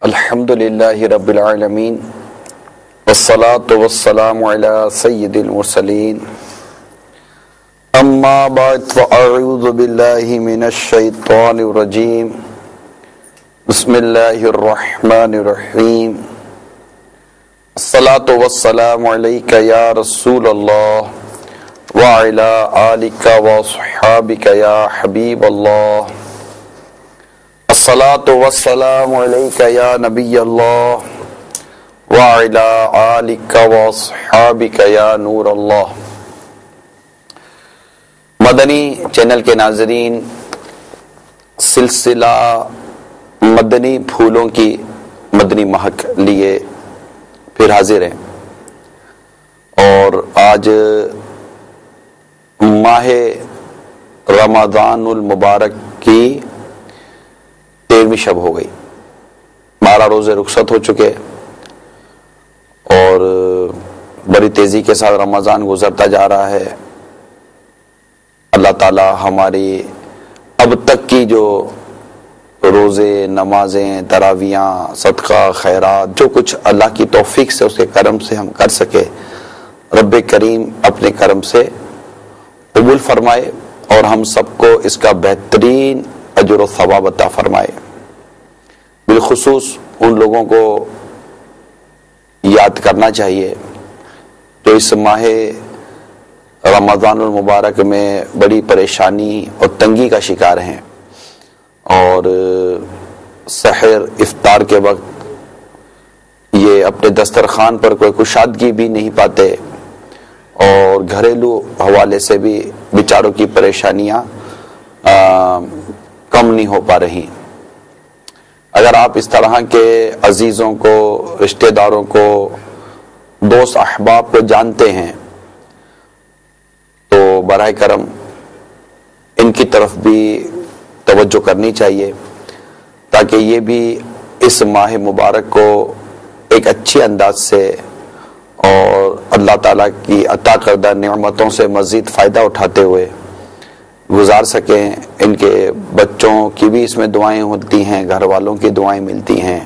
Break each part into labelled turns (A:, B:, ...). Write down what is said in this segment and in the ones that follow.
A: الحمد للہ رب العالمین والصلاة والسلام علی سید المرسلین اما بعد فاعوذ باللہ من الشیطان الرجیم بسم اللہ الرحمن الرحیم الصلاة والسلام علیک یا رسول اللہ وعلی آلک وصحابک یا حبیب اللہ الصلاة والسلام علیک یا نبی اللہ وعلی آلک واصحابک یا نور اللہ۔ مدنی چینل کے ناظرین، سلسلہ مدنی پھولوں کی مدنی مہک لیے پھر حاضر ہیں، اور آج ماہ رمضان المبارک کی 13ویں شب ہو گئی۔ 12 روزے رخصت ہو چکے اور بڑی تیزی کے ساتھ رمضان گزرتا جا رہا ہے۔ اللہ تعالی ہماری اب تک کی جو روزے، نمازیں، تراویاں، صدقہ، خیرات، جو کچھ اللہ کی توفیق سے، اس کے کرم سے ہم کر سکے، رب کریم اپنے کرم سے قبول فرمائے اور ہم سب کو اس کا بہترین اجر و ثواب عطا فرمائے۔ بالخصوص ان لوگوں کو یاد کرنا چاہیے جو اس ماہ رمضان المبارک میں بڑی پریشانی اور تنگی کا شکار ہیں، اور سحر افطار کے وقت یہ اپنے دسترخوان پر کوئی کشادگی بھی نہیں پاتے، اور گھریلو حوالے سے بھی بیچاروں کی پریشانیاں کم نہیں ہو پا رہی۔ اگر آپ اس طرح کے عزیزوں کو، رشتہ داروں کو، دوست احباب کو جانتے ہیں تو براہ کرم ان کی طرف بھی توجہ کرنی چاہیے، تاکہ یہ بھی اس ماہ مبارک کو ایک اچھے انداز سے اور اللہ تعالیٰ کی عطا کردہ نعمتوں سے مزید فائدہ اٹھاتے ہوئے گزار سکیں۔ ان کے بچوں کی بھی اس میں دعائیں ہوتی ہیں، گھر والوں کی دعائیں ملتی ہیں،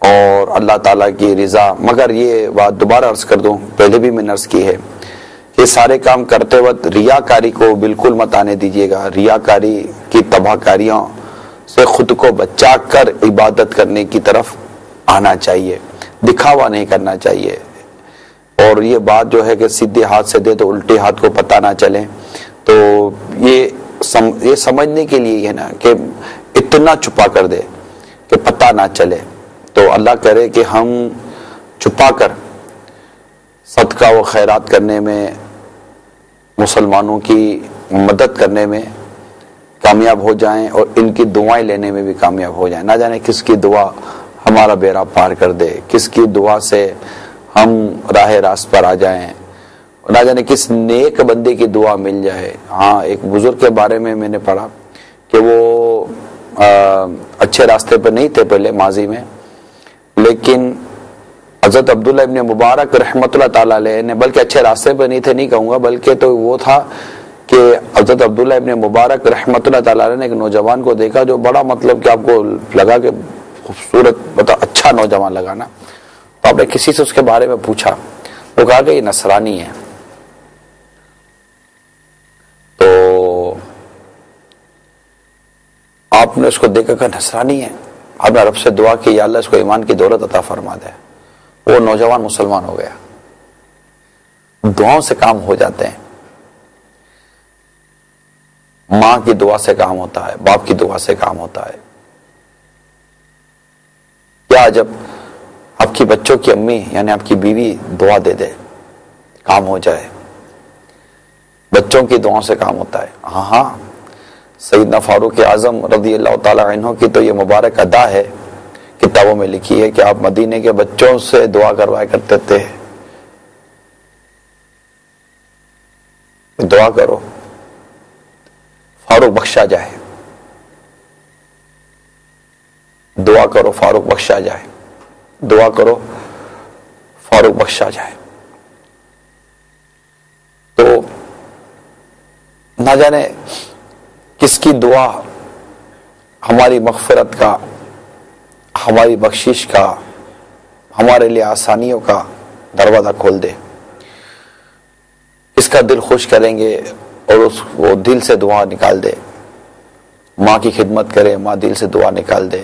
A: اور اللہ تعالیٰ کی رضا۔ مگر یہ بات دوبارہ عرض کر دوں، پہلے بھی میں نے عرض کی ہے کہ سارے کام کرتے وقت ریاکاری کو بالکل مت آنے دیجیے گا۔ ریاکاری کی تباہ کاریوں سے خود کو بچا کر عبادت کرنے کی طرف آنا چاہیے، دکھاوا نہیں کرنا چاہیے۔ اور یہ بات جو ہے کہ سیدھے ہاتھ سے دے تو الٹے ہاتھ کو پتہ نہ چلے، تو یہ سمجھنے کے لیے ہے نا کہ اتنا چھپا کر دے کہ پتہ نہ چلے۔ تو اللہ کرے کہ ہم چھپا کر صدقہ و خیرات کرنے میں، مسلمانوں کی مدد کرنے میں کامیاب ہو جائیں، اور ان کی دعائیں لینے میں بھی کامیاب ہو جائیں۔ نہ جانے کس کی دعا ہمارا بیڑا پار کر دے، کس کی دعا سے ہم راہ راست پر آ جائیں، نہ جانے کس نیک بندے کی دعا مل جائے۔ ہاں، ایک بزرگ کے بارے میں نے پڑھا کہ وہ اچھے راستے پر نہیں تھے پہلے ماضی میں، لیکن حضرت عبداللہ ابن مبارک رحمۃ اللہ تعالیٰ علیہ نے، بلکہ اچھے راستے پر نہیں تھے نہیں کہوں گا، بلکہ تو وہ تھا کہ حضرت عبداللہ ابن مبارک رحمۃ اللہ تعالیٰ علیہ نے ایک نوجوان کو دیکھا جو بڑا، مطلب کہ آپ کو لگا کہ خوبصورت، مطلب اچھا نوجوان لگا نا، تو آپ نے کسی سے اس کے بارے میں پوچھا، وہ کہا کہ یہ نصرانی ہے۔ تو آپ نے اس کو دیکھا کہ نصرانی ہے، آپ نے رب سے دعا کی یا اللہ اس کو ایمان کی دولت عطا فرما دے۔ وہ نوجوان مسلمان ہو گیا۔ دعاؤں سے کام ہو جاتے ہیں، ماں کی دعا سے کام ہوتا ہے، باپ کی دعا سے کام ہوتا ہے۔ کیا جب آپ کی بچوں کی امی یعنی آپ کی بیوی دعا دے دے، کام ہو جائے۔ بچوں کی دعاؤں سے کام ہوتا ہے۔ ہاں، سیدنا فاروق اعظم رضی اللہ تعالی عنہ کی تو یہ مبارک ادا ہے، کتابوں میں لکھی ہے کہ آپ مدینے کے بچوں سے دعا کروایا کرتے تھے، دعا کرو فاروق بخشا جائے، دعا کرو فاروق بخشا جائے، دعا کرو فاروق بخشا جائے۔ تو نہ جانے کس کی دعا ہماری مغفرت کا ہماری بخشش کا، ہمارے لیے آسانیوں کا دروازہ کھول دے. اس کا دل خوش کریں گے اور وہ دل سے دعا نکال دے. ماں کی خدمت کرے، ماں دل سے دعا نکال دے.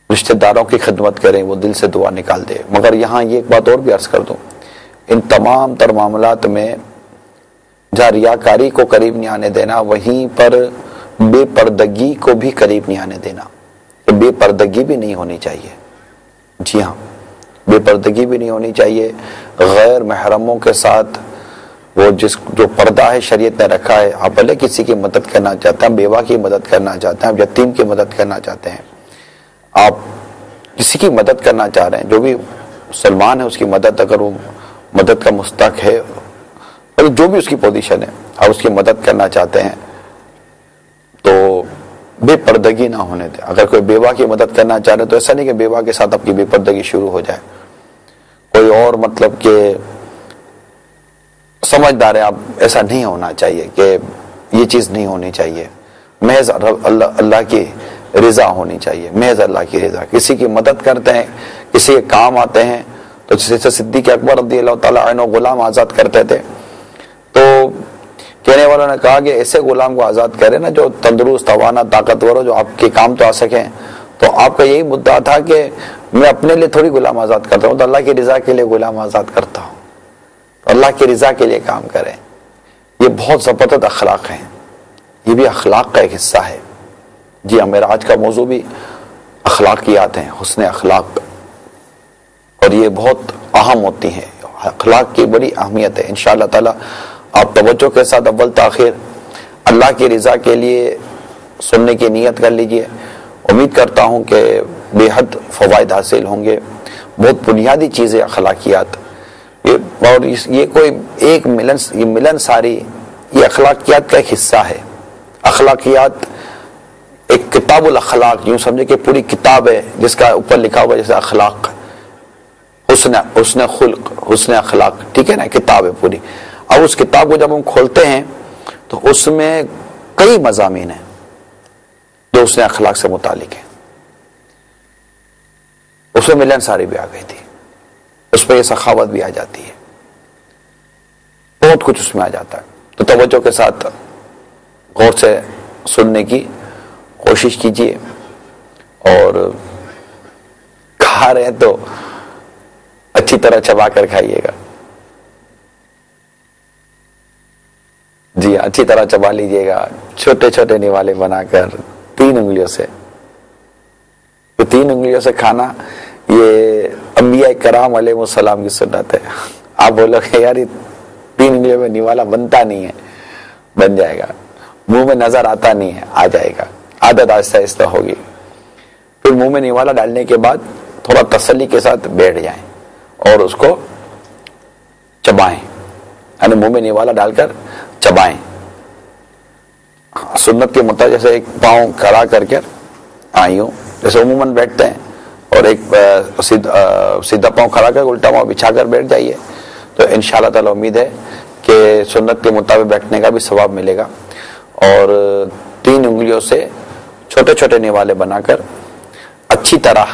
A: رشتہ داروں کی خدمت کریں، وہ دل سے دعا نکال دے. مگر یہاں یہ ایک بات اور بھی عرض کر دوں، ان تمام تر معاملات میں جہاں ریاکاری کو قریب نہیں آنے دینا، وہیں پر بے پردگی کو بھی قریب نہیں آنے دینا. بے پردگی بھی نہیں ہونی چاہیے. جی ہاں، بے پردگی بھی نہیں ہونی چاہیے. غیر محرموں کے ساتھ وہ جو پردہ ہے شریعت نے رکھا ہے، آپ بھلے کسی کی مدد کرنا چاہتے ہیں، بیوہ کی مدد کرنا چاہتے ہیں، آپ یتیم کی مدد کرنا چاہتے ہیں، آپ کسی کی مدد کرنا چاہ رہے ہیں، جو بھی مسلمان ہے اس کی مدد، اگر وہ مدد کا مستحق ہے، جو بھی اس کی پوزیشن ہے، آپ اس کی مدد کرنا چاہتے ہیں تو بے پردگی نہ ہونے دیں. اگر کوئی بیوہ کی مدد کرنا چاہ رہے تو ایسا نہیں کہ بیوہ کے ساتھ آپ کی بے پردگی شروع ہو جائے. کوئی اور مطلب کہ سمجھدار ہے آپ، ایسا نہیں ہونا چاہیے کہ یہ چیز نہیں ہونی چاہیے. محض اللہ کی رضا ہونی چاہیے، محض اللہ کی رضا. کسی کی مدد کرتے ہیں، کسی کے کام آتے ہیں، تو جیسے صدیق اکبر رضی اللہ تعالیٰ عنہ غلام آزاد کرتے تھے، تو کہنے والوں نے کہا کہ ایسے غلام کو آزاد کرے نا جو تندرست، توانا، طاقتور ہو، جو آپ کے کام تو آ سکیں. تو آپ کا یہی مدعا تھا کہ میں اپنے لیے تھوڑی غلام آزاد کرتا ہوں، تو اللہ کی رضا کے لیے غلام آزاد کرتا ہوں. اللہ کی رضا کے لیے کام کریں. یہ بہت زبردست اخلاق ہیں، یہ بھی اخلاق کا ایک حصہ ہے. جی ہاں، میرا آج کا موضوع بھی اخلاقیات ہیں، حسن اخلاق، اور یہ بہت اہم ہوتی ہیں. اخلاق کی بڑی اہمیت ہے. انشاءاللہ تعالی آپ توجہ کے ساتھ اول تاخیر اللہ کی رضا کے لیے سننے کی نیت کر لیجئے. امید کرتا ہوں کہ بے حد فوائد حاصل ہوں گے. بہت بنیادی چیزیں اخلاقیات، اور یہ کوئی ایک ملن ساری، یہ اخلاقیات کا ایک حصہ ہے. اخلاقیات ایک کتاب الاخلاق، یوں سمجھے کہ پوری کتاب ہے جس کا اوپر لکھا ہوا جیسے اخلاق، حسن خلق، حسن اخلاق، ٹھیک ہے نا، کتاب ہے پوری. اب اس کتاب کو جب ہم کھولتے ہیں تو اس میں کئی مضامین ہیں جو حسن اخلاق سے متعلق ہیں. اس میں ملن ساری بھی آ گئی تھی، اس میں یہ سخاوت بھی آ جاتی ہے، بہت کچھ اس میں آ جاتا ہے. تو توجہ کے ساتھ غور سے سننے کی کوشش کیجیے، اور کھا رہے ہیں تو اچھی طرح چبا کر کھائیے گا. جی اچھی طرح چبا لیجیے گا، چھوٹے چھوٹے نوالے بنا کر 3 انگلیوں سے. 3 انگلیوں سے کھانا یہ انبیاء کرام علیہ السلام کی سنت ہے. آپ بولو کہ یار 3 انگلیوں میں نوالا بنتا نہیں ہے، بن جائے گا. منہ میں نظر آتا نہیں ہے، آ جائے گا. عادت آہستہ آہستہ ہوگی. پھر منہ میں نوالا ڈالنے کے بعد تھوڑا تسلی کے ساتھ بیٹھ جائیں اور اس کو چبائیں، یعنی منہ میں نوالا ڈال کر چبائیں. سنت کے مطابق جیسے ایک پاؤں کھڑا کر کے آئیوں جیسے عموماً بیٹھتے ہیں، اور ایک سیدھا پاؤں کھڑا کر الٹا پاؤں بچھا کر بیٹھ جائیے. تو انشاءاللہ تعالی امید ہے کہ سنت کے مطابق بیٹھنے کا بھی ثواب ملے گا. اور 3 انگلیوں سے چھوٹے چھوٹے نوالے بنا کر اچھی طرح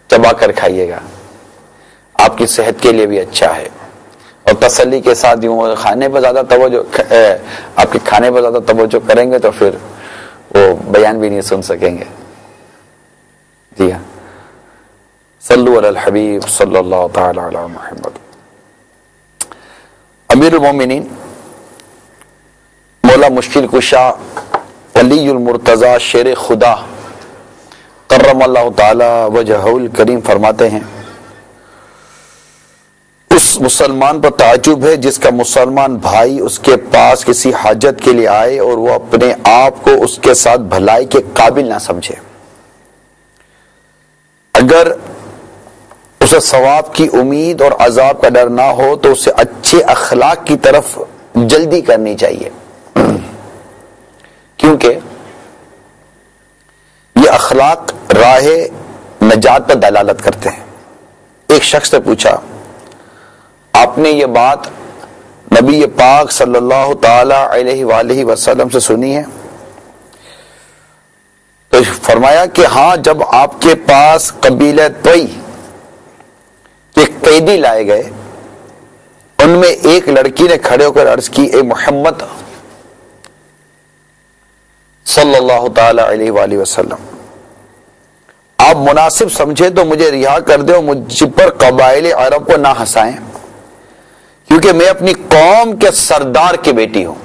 A: چبا کر کھائیے گا. آپ کی صحت کے لیے بھی اچھا ہے. اور تسلی کے ساتھ یوں کھانے پر زیادہ توجہ، آپ کے کھانے پر زیادہ توجہ کریں گے تو پھر وہ بیان بھی نہیں سن سکیں گے. جی ہاں، صلو علی الحبیب صلی اللہ تعالی علی محمد. امیر المومنین مولا مشکل کشا علی المرتضی شیر خدا کرم اللہ تعالی وجہہ الکریم فرماتے ہیں، اس مسلمان پر تعجب ہے جس کا مسلمان بھائی اس کے پاس کسی حاجت کے لیے آئے اور وہ اپنے آپ کو اس کے ساتھ بھلائی کے قابل نہ سمجھے. اگر اسے ثواب کی امید اور عذاب کا ڈر نہ ہو تو اسے اچھے اخلاق کی طرف جلدی کرنی چاہیے، کیونکہ یہ اخلاق راہ نجات پر دلالت کرتے ہیں. ایک شخص نے پوچھا، آپ نے یہ بات نبی پاک صلی اللہ تعالی علیہ وآلہ وسلم سے سنی ہے؟ تو فرمایا کہ ہاں جب آپ کے پاس قبیلہ طوئی کے قیدی لائے گئے، ان میں ایک لڑکی نے کھڑے ہو کر عرض کی، اے محمد صلی اللہ تعالی علیہ وآلہ وسلم، آپ مناسب سمجھے تو مجھے رہا کر دیں اور مجھ پر قبائل عرب کو نہ ہنسائیں، کیونکہ میں اپنی قوم کے سردار کی بیٹی ہوں،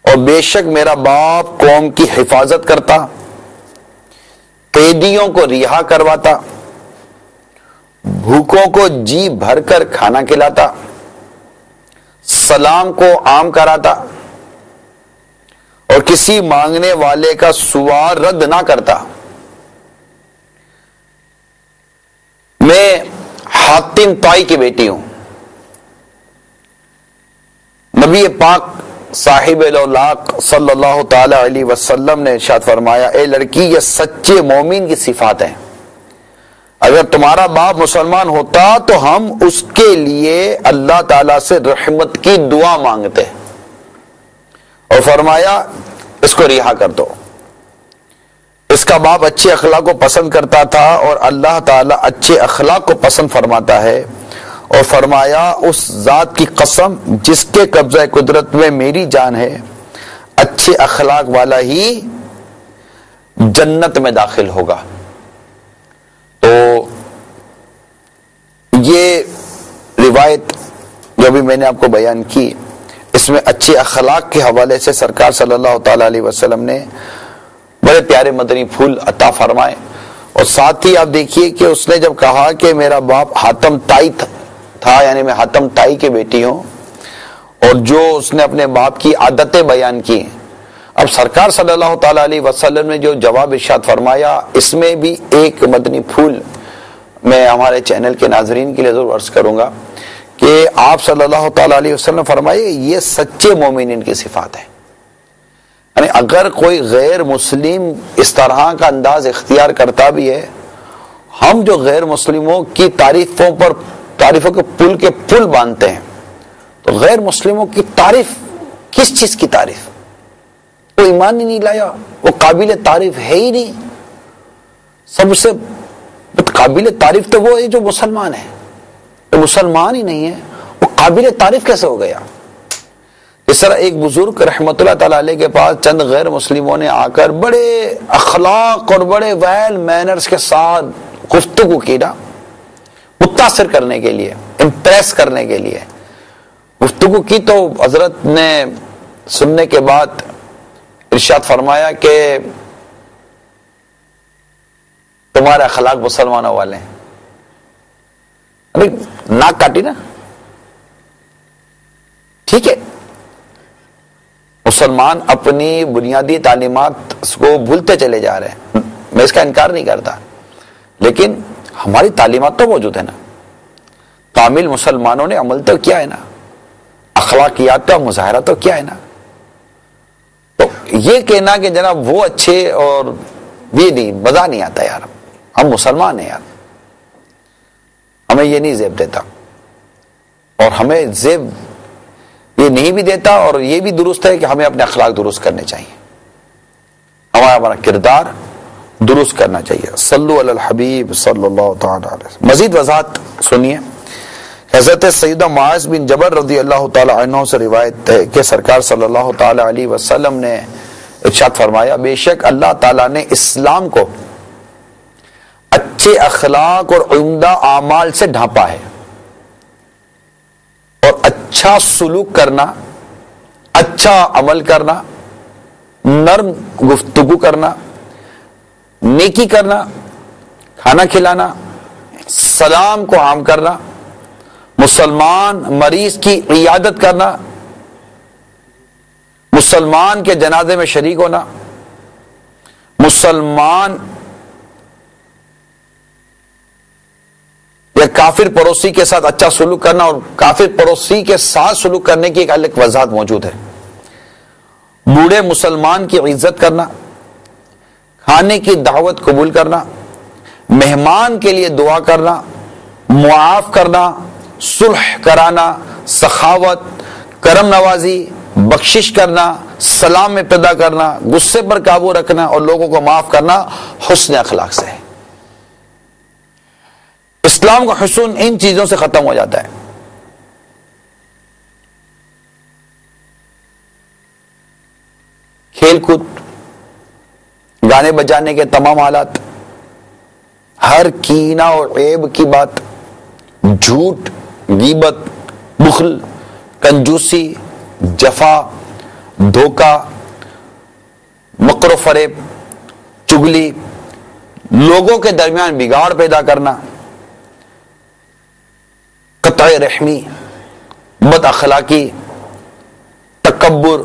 A: اور بے شک میرا باپ قوم کی حفاظت کرتا، قیدیوں کو رہا کرواتا، بھوکوں کو جی بھر کر کھانا کھلاتا، سلام کو عام کراتا، اور کسی مانگنے والے کا سوال رد نہ کرتا۔ میں حاتم طائی کی بیٹی ہوں۔ نبی پاک صاحب الاولاق صلی اللہ تعالی علیہ وسلم نے ارشاد فرمایا، اے لڑکی، یہ سچے مومن کی صفات ہیں، اگر تمہارا باپ مسلمان ہوتا تو ہم اس کے لیے اللہ تعالی سے رحمت کی دعا مانگتے، اور فرمایا اس کو رہا کر دو۔ اس کا باپ اچھے اخلاق کو پسند کرتا تھا، اور اللہ تعالیٰ اچھے اخلاق کو پسند فرماتا ہے، اور فرمایا اس ذات کی قسم جس کے قبضہ قدرت میں میری جان ہے، اچھے اخلاق والا ہی جنت میں داخل ہوگا۔ تو یہ روایت جو بھی میں نے آپ کو بیان کی، اس میں اچھے اخلاق کے حوالے سے سرکار صلی اللہ تعالی علیہ وسلم نے بڑے پیارے مدنی پھول عطا فرمائے، اور ساتھ ہی آپ دیکھیے کہ اس نے جب کہا کہ میرا باپ حاتم طائی تھا، یعنی میں حاتم طائی کی بیٹی ہوں، اور جو اس نے اپنے باپ کی عادتیں بیان کی، اب سرکار صلی اللہ تعالی علیہ وسلم نے جو جواب ارشاد فرمایا، اس میں بھی ایک مدنی پھول میں ہمارے چینل کے ناظرین کے لیے ضرور عرض کروں گا کہ آپ صلی اللہ تعالی علیہ وسلم فرمائے یہ سچے مومنین کی صفات ہے۔ یعنی اگر کوئی غیر مسلم اس طرح کا انداز اختیار کرتا بھی ہے، ہم جو غیر مسلموں کی تعریفوں کے پل باندھتے ہیں، تو غیر مسلموں کی تعریف کس چیز کی تعریف؟ وہ ایمان ہی نہیں لایا، وہ قابل تعریف ہے ہی نہیں۔ سب سے قابل تعریف تو وہ ہے جو مسلمان ہے، جو مسلمان ہی نہیں ہے وہ قابل تعریف کیسے ہو گیا؟ اس طرح ایک بزرگ رحمت اللہ تعالی علیہ کے پاس چند غیر مسلموں نے آ کر بڑے اخلاق اور بڑے ویل مینرز کے ساتھ گفتگو کی نا، متاثر کرنے کے لیے، امپریس کرنے کے لیے گفتگو کی، تو حضرت نے سننے کے بعد ارشاد فرمایا کہ تمہارے اخلاق مسلمانوں والے ہیں۔ ابھی ناک کاٹی نا، ٹھیک ہے، مسلمان اپنی بنیادی تعلیمات کو بھولتے چلے جا رہے ہیں، میں اس کا انکار نہیں کرتا، لیکن ہماری تعلیمات تو موجود ہے نا، کامل مسلمانوں نے عمل تو کیا ہے نا، اخلاقیات کا مظاہرہ تو کیا ہے نا۔ تو یہ کہنا کہ جناب وہ اچھے اور یہ نہیں، مزہ نہیں آتا یار، ہم مسلمان ہیں یار، ہمیں یہ نہیں زیب دیتا، اور ہمیں زیب یہ نہیں بھی دیتا، اور یہ بھی درست ہے کہ ہمیں اپنے اخلاق درست کرنے چاہیے، ہمارا کردار درست کرنا چاہیے۔ صلو علی الحبیب صلی اللہ تعالی علیہ وسلم۔ مزید وضاحت سنیے، حضرت سیدہ معاذ بن جبل رضی اللہ تعالی عنہ سے روایت ہے کہ سرکار صلی اللہ تعالی علیہ وسلم نے ارشاد فرمایا، بے شک اللہ تعالی نے اسلام کو اچھے اخلاق اور عمدہ اعمال سے ڈھانپا ہے، اور اچھا سلوک کرنا، اچھا عمل کرنا، نرم گفتگو کرنا، نیکی کرنا، کھانا کھلانا، سلام کو عام کرنا، مسلمان مریض کی عیادت کرنا، مسلمان کے جنازے میں شریک ہونا، مسلمان یا کافر پڑوسی کے ساتھ اچھا سلوک کرنا، اور کافر پڑوسی کے ساتھ سلوک کرنے کی ایک الگ وضاحت موجود ہے، بوڑھے مسلمان کی عزت کرنا، کھانے کی دعوت قبول کرنا، مہمان کے لیے دعا کرنا، معاف کرنا، صلح کرانا، سخاوت، کرم نوازی، بخشش کرنا، سلام میں پیدا کرنا، غصے پر قابو رکھنا اور لوگوں کو معاف کرنا حسن اخلاق سے ہے۔ اسلام کا حسن ان چیزوں سے ختم ہو جاتا ہے۔ کھیل کود، گانے بجانے کے تمام حالات، ہر کینہ اور عیب کی بات، جھوٹ، غیبت، بخل، کنجوسی، جفا، دھوکہ، مکر و فریب، چگلی، لوگوں کے درمیان بگاڑ پیدا کرنا، قطع رحمی، بد اخلاقی، تکبر،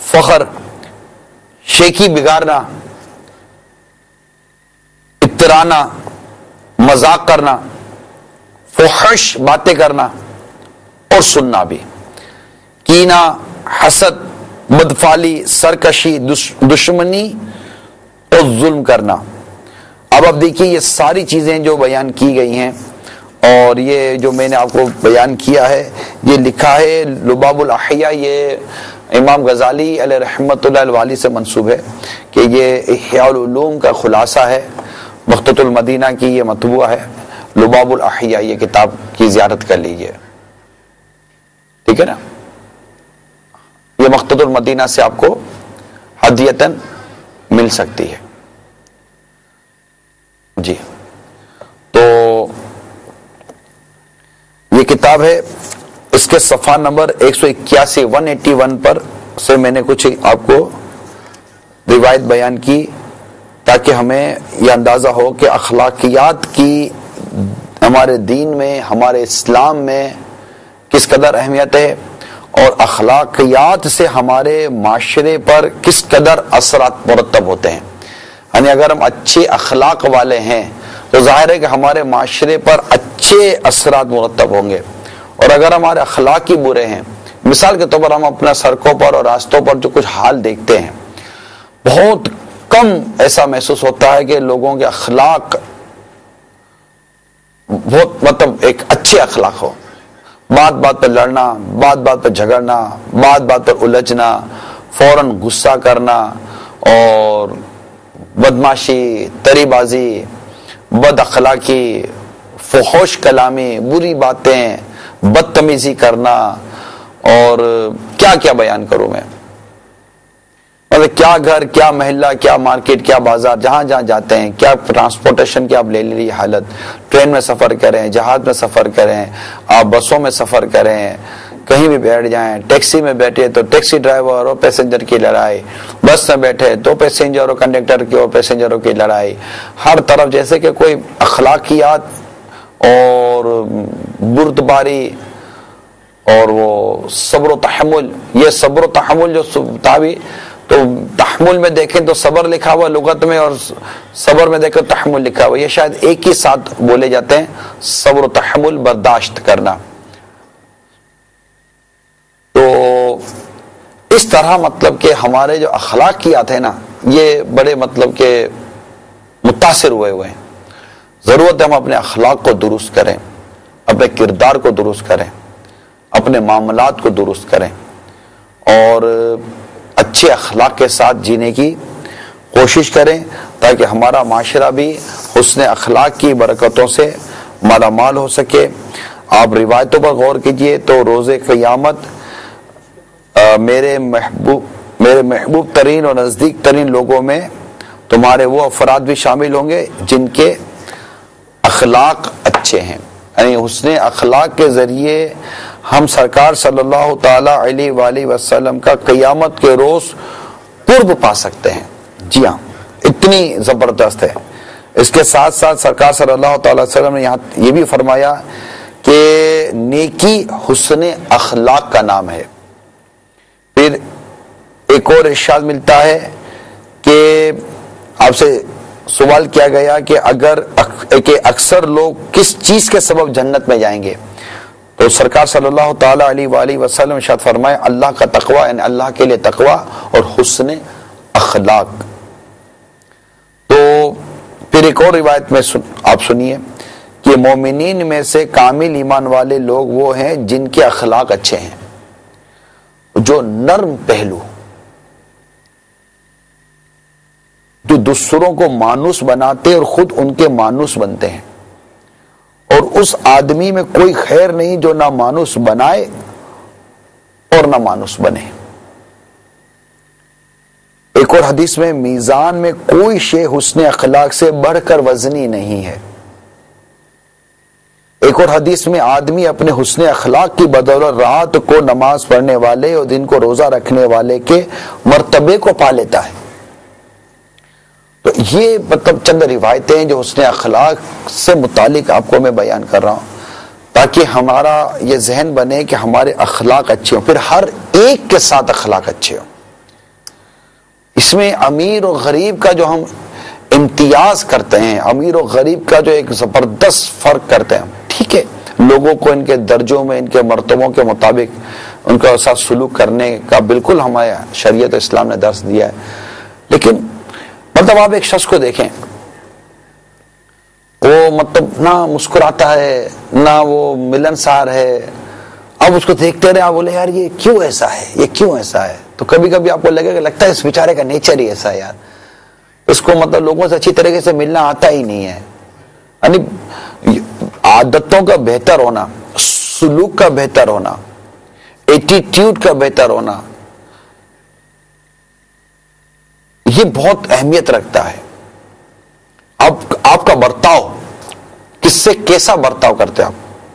A: فخر، شیخی بگاڑنا، اترانا، مذاق کرنا، فحش باتیں کرنا اور سننا بھی، کینہ، حسد، بدفعلی، سرکشی، دشمنی اور ظلم کرنا۔ اب دیکھیے یہ ساری چیزیں جو بیان کی گئی ہیں، اور یہ جو میں نے آپ کو بیان کیا ہے، یہ لکھا ہے لباب الاحیاء، یہ امام غزالی علیہ رحمۃ اللہ الوالی سے منسوب ہے کہ یہ احیاء العلوم کا خلاصہ ہے، مخطوط المدینہ کی یہ مطبوعہ ہے لباب الاحیاء، یہ کتاب کی زیارت کر لیجیے، ٹھیک ہے نا؟ یہ مخطوط المدینہ سے آپ کو ہدیتاً مل سکتی ہے جی۔ تو یہ کتاب ہے، اس کے صفحہ نمبر 181 181 پر سے میں نے کچھ آپ کو روایت بیان کی تاکہ ہمیں یہ اندازہ ہو کہ اخلاقیات کی ہمارے دین میں، ہمارے اسلام میں کس قدر اہمیت ہے، اور اخلاقیات سے ہمارے معاشرے پر کس قدر اثرات مرتب ہوتے ہیں۔ یعنی اگر ہم اچھے اخلاق والے ہیں تو ظاہر ہے کہ ہمارے معاشرے پر اچھے اثرات مرتب ہوں گے، اور اگر ہمارے اخلاق ہی برے ہیں، مثال کے طور پر ہم اپنا سڑکوں پر اور راستوں پر جو کچھ حال دیکھتے ہیں، بہت کم ایسا محسوس ہوتا ہے کہ لوگوں کے اخلاق بہت مطلب ایک اچھے اخلاق ہو، بات بات پر لڑنا، بات بات پر جھگڑنا، بات بات پر الجھنا، فوراً غصہ کرنا، اور بدماشی، تری بازی، بد اخلاقی، فحش کلامی، بری باتیں، بدتمیزی کرنا، اور کیا کیا بیان کروں میں، مطلب کیا گھر، کیا محلہ، کیا مارکیٹ، کیا بازار، جہاں جہاں جاتے ہیں، کیا ٹرانسپورٹیشن کی آپ لے لی حالت، ٹرین میں سفر کریں، جہاز میں سفر کریں، آپ بسوں میں سفر کریں، کہیں بھی بیٹھ جائیں، ٹیکسی میں بیٹھے تو ٹیکسی ڈرائیور اور پیسنجر کی لڑائی، بس میں بیٹھے تو پیسنجر اور کنڈکٹر کی اور پیسنجروں کی لڑائی، ہر طرف جیسے کہ کوئی اخلاقیات اور بردباری اور وہ صبر و تحمل، یہ صبر و تحمل جو تابی تو تحمل میں دیکھیں تو صبر لکھا ہوا لغت میں، اور صبر میں دیکھیں تحمل لکھا ہوا، یہ شاید ایک ہی ساتھ بولے جاتے ہیں، صبر و تحمل، برداشت کرنا۔ تو اس طرح مطلب کہ ہمارے جو اخلاقیات ہیں نا، یہ بڑے مطلب کہ متاثر ہوئے ہیں۔ ضرورت ہے ہم اپنے اخلاق کو درست کریں، اپنے کردار کو درست کریں، اپنے معاملات کو درست کریں، اور اچھے اخلاق کے ساتھ جینے کی کوشش کریں تاکہ ہمارا معاشرہ بھی حسن اخلاق کی برکتوں سے مالا مال ہو سکے۔ آپ روایتوں پر غور کیجئے تو روز قیامت میرے محبوب ترین اور نزدیک ترین لوگوں میں تمہارے وہ افراد بھی شامل ہوں گے جن کے اخلاق اچھے ہیں، یعنی حسن اخلاق کے ذریعے ہم سرکار صلی اللہ تعالی علیہ وآلہ وسلم کا قیامت کے روز قرب پا سکتے ہیں۔ جی ہاں، اتنی زبردست ہے۔ اس کے ساتھ ساتھ سرکار صلی اللہ تعالی وسلم نے یہاں یہ بھی فرمایا کہ نیکی حسن اخلاق کا نام ہے۔ پھر ایک اور ارشاد ملتا ہے کہ آپ سے سوال کیا گیا کہ اکثر لوگ کس چیز کے سبب جنت میں جائیں گے، تو سرکار صلی اللہ تعالی علیہ وآلہ وسلم ارشاد فرمائے اللہ کا تقوی، یعنی اللہ کے لیے تقوی اور حسن اخلاق۔ تو پھر ایک اور روایت میں آپ سنیے کہ مومنین میں سے کامل ایمان والے لوگ وہ ہیں جن کے اخلاق اچھے ہیں، جو نرم پہلو، جو دوسروں کو مانوس بناتے اور خود ان کے مانوس بنتے ہیں، اور اس آدمی میں کوئی خیر نہیں جو نہ مانوس بنائے اور نہ مانوس بنے۔ ایک اور حدیث میں میزان میں کوئی شے حسن اخلاق سے بڑھ کر وزنی نہیں ہے۔ ایک اور حدیث میں آدمی اپنے حسن اخلاق کی بدولت رات کو نماز پڑھنے والے اور دن کو روزہ رکھنے والے کے مرتبے کو پا لیتا ہے۔ تو یہ مطلب چند روایتیں ہیں جو حسن اخلاق سے متعلق آپ کو میں بیان کر رہا ہوں، تاکہ ہمارا یہ ذہن بنے کہ ہمارے اخلاق اچھے ہوں، پھر ہر ایک کے ساتھ اخلاق اچھے ہوں۔ اس میں امیر اور غریب کا جو ہم امتیاز کرتے ہیں، امیر اور غریب کا جو ایک زبردست فرق کرتے ہیں، ٹھیک ہے، لوگوں کو ان کے درجوں میں، ان کے مرتبوں کے مطابق ان کا ساتھ سلوک کرنے کا بالکل ہمارے شریعت اسلام نے درس دیا ہے، لیکن مطلب آپ ایک شخص کو دیکھیں، وہ مطلب نہ مسکراتا ہے نہ وہ ملنسار ہے، آپ اس کو دیکھتے رہے، آپ بولے یار یہ کیوں ایسا ہے، یہ کیوں ایسا ہے؟ تو کبھی کبھی آپ کو لگے گا، لگتا ہے اس بیچارے کا نیچر ہی ایسا ہے یار، اس کو مطلب لوگوں سے اچھی طریقے سے ملنا آتا ہی نہیں ہے۔ یعنی عادتوں کا بہتر ہونا، سلوک کا بہتر ہونا، ایٹیٹیوڈ کا بہتر ہونا، یہ بہت اہمیت رکھتا ہے۔ آپ کا برتاؤ، کس سے کیسا برتاؤ کرتے ہیں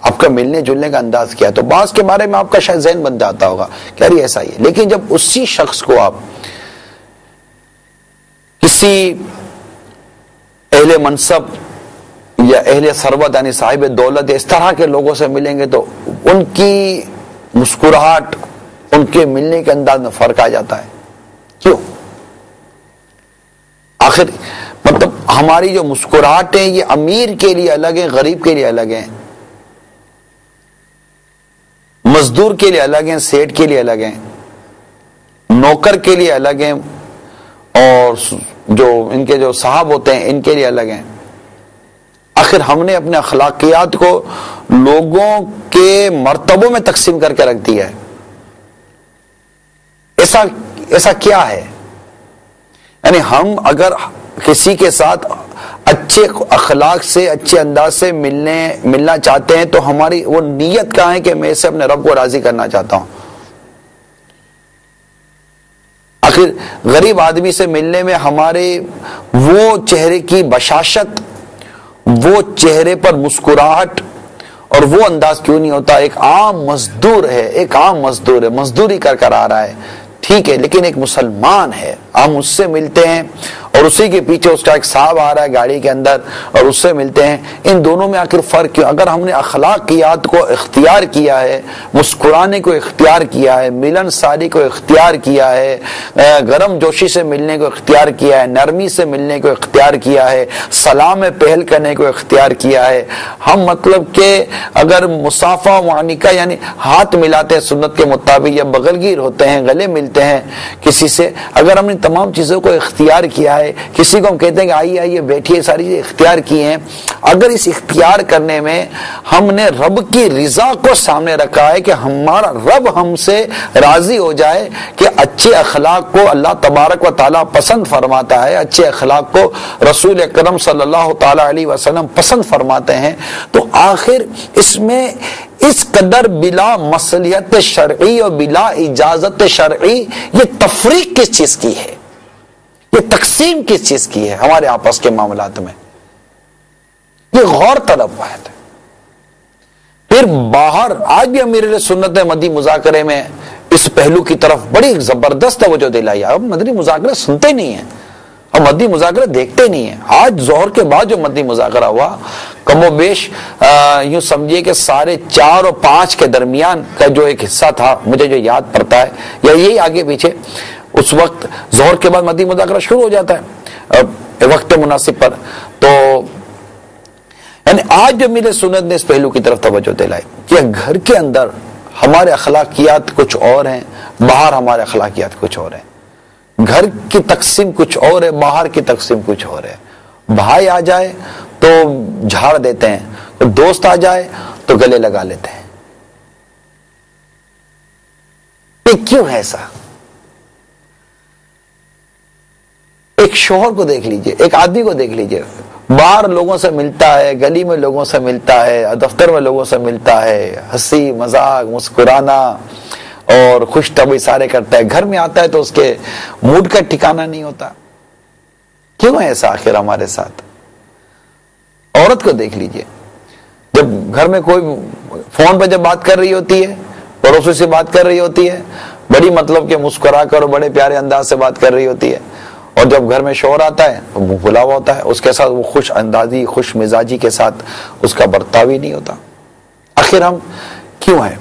A: آپ کا ملنے جلنے کا انداز کیا ہے، تو بعض کے بارے میں آپ کا شاید ذہن بن جاتا ہوگا کہ یار یہ ایسا ہی ہے، لیکن جب اسی شخص کو آپ کسی اہل منصب یا اہل ثروت یعنی صاحب دولت اس طرح کے لوگوں سے ملیں گے تو ان کی مسکراہٹ، ان کے ملنے کے انداز میں فرق آ جاتا ہے۔ کیوں؟ آخر مطلب ہماری جو مسکراہٹیں یہ امیر کے لیے الگ ہیں، غریب کے لیے الگ ہیں، مزدور کے لیے الگ ہیں، سیٹ کے لیے الگ ہیں، نوکر کے لیے الگ ہیں، اور جو ان کے جو صاحب ہوتے ہیں ان کے لیے الگ ہیں۔ آخر ہم نے اپنے اخلاقیات کو لوگوں کے مرتبوں میں تقسیم کر کے رکھ دیا ہے۔ ایسا کیا ہے؟ یعنی ہم اگر کسی کے ساتھ اچھے اخلاق سے، اچھے انداز سے ملنا چاہتے ہیں تو ہماری وہ نیت کہاں ہے کہ میں اسے اپنے رب کو راضی کرنا چاہتا ہوں۔ آخر غریب آدمی سے ملنے میں ہمارے وہ چہرے کی بشاشت، وہ چہرے پر مسکراہٹ اور وہ انداز کیوں نہیں ہوتا؟ ایک عام مزدور ہے، مزدوری کر آ رہا ہے، ٹھیک ہے، لیکن ایک مسلمان ہے، ہم اس سے ملتے ہیں اور اسی کے پیچھے اس کا ایک صاحب آ رہا ہے گاڑی کے اندر اور اس سے ملتے ہیں۔ ان دونوں میں آخر فرق کیوں؟ اگر ہم نے اخلاقیات کو اختیار کیا ہے، مسکرانے کو اختیار کیا ہے، ملن ساری کو اختیار کیا ہے، گرم جوشی سے ملنے کو اختیار کیا ہے، نرمی سے ملنے کو اختیار کیا ہے، سلام میں پہل کرنے کو اختیار کیا ہے، ہم مطلب کہ اگر مصافحہ معانقہ یعنی ہاتھ ملاتے ہیں سنت کے مطابق، یا بغل گیر ہوتے ہیں، گلے ملتے ہیں کسی سے، اگر ہم نے تمام چیزوں کو اختیار کیا ہے، کسی کو ہم کہتے ہیں کہ آئیے بیٹھیے، ساری چیزیں اختیار کی ہیں، اگر اس اختیار کرنے میں ہم نے رب کی رضا کو سامنے رکھا ہے کہ ہمارا رب ہم سے راضی ہو جائے، کہ اچھے اخلاق کو اللہ تبارک و تعالیٰ پسند فرماتا ہے، اچھے اخلاق کو رسول اکرم صلی اللہ تعالی علیہ وسلم پسند فرماتے ہیں، تو آخر اس میں اس قدر بلا مصلحت شرعی اور بلا اجازت شرعی یہ تفریق کس چیز کی ہے، یہ تقسیم کس چیز کی ہے ہمارے آپس کے معاملات میں؟ یہ غور طلب بات ہے۔ پھر باہر آج بھی امیر اہل سنت نے مدنی مذاکرے میں اس پہلو کی طرف بڑی زبردست توجہ دلائی۔ اب مدنی مذاکرے سنتے نہیں ہیں، اب مدنی مذاکرے دیکھتے نہیں ہیں۔ آج ظہر کے بعد جو مدنی مذاکرہ ہوا، کم و بیش یوں سمجھیے کہ 4:30 اور 5 کے درمیان کا جو ایک حصہ تھا، مجھے جو یاد پڑتا ہے، یا یہی آگے پیچھے، اس وقت ظہر کے بعد مدنی مذاکرہ شروع ہو جاتا ہے وقت مناسب پر۔ تو یعنی آج جو میرے سنت نے اس پہلو کی طرف توجہ دلائی کہ گھر کے اندر ہمارے اخلاقیات کچھ اور ہیں، باہر ہمارے اخلاقیات کچھ اور ہیں، گھر کی تقسیم کچھ اور ہے، باہر کی تقسیم کچھ اور ہے۔ بھائی آ جائے تو جھاڑ دیتے ہیں، دوست آ جائے تو گلے لگا لیتے ہیں۔ یہ کیوں ہے ایسا؟ ایک شوہر کو دیکھ لیجئے, ایک آدمی کو دیکھ لیجئے, باہر لوگوں سے ملتا ہے, گلی میں لوگوں سے ملتا ہے, دفتر میں لوگوں سے ملتا ہے, ہنسی مذاق مسکرانا اور خوش طبعی سارے کرتا ہے, گھر میں آتا ہے تو اس کے موڈ کا ٹھکانہ نہیں ہوتا. کیوں ہے ایسا آخر ہمارے ساتھ؟ عورت کو دیکھ لیجئے, جب گھر میں کوئی فون پہ جب بات کر رہی ہوتی ہے, پڑوسی سے بات کر رہی ہوتی ہے, بڑی مطلب کہ مسکرا کر اور بڑے پیارے انداز سے بات کر رہی ہوتی ہے, اور جب گھر میں شوہر آتا ہے تو منہ پھلا ہوا ہوتا ہے, اس کے ساتھ وہ خوش اندازی خوش مزاجی کے ساتھ اس کا برتاؤ ہی نہیں ہوتا. آخر ہم کیوں ہیں؟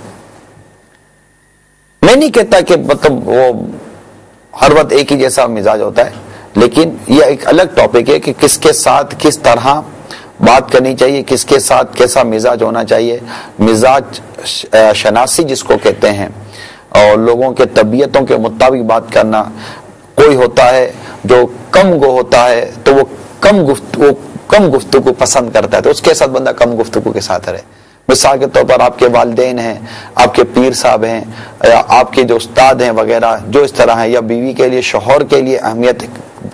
A: میں نہیں کہتا کہ مطلب وہ ہر وقت ایک ہی جیسا مزاج ہوتا ہے, لیکن یہ ایک الگ ٹاپک ہے کہ کس کے ساتھ کس طرح بات کرنی چاہیے, کس کے ساتھ کیسا مزاج ہونا چاہیے. مزاج شناسی جس کو کہتے ہیں, اور لوگوں کے طبیعتوں کے مطابق بات کرنا. کوئی ہوتا ہے جو کم گو ہوتا ہے تو وہ کم گفتگو پسند کرتا ہے, تو اس کے ساتھ بندہ کم گفتگو کے ساتھ رہے. مثال کے طور پر آپ کے والدین ہیں, آپ کے پیر صاحب ہیں, یا آپ کے جو استاد ہیں وغیرہ جو اس طرح ہیں, یا بیوی کے لیے شوہر کے لیے اہمیت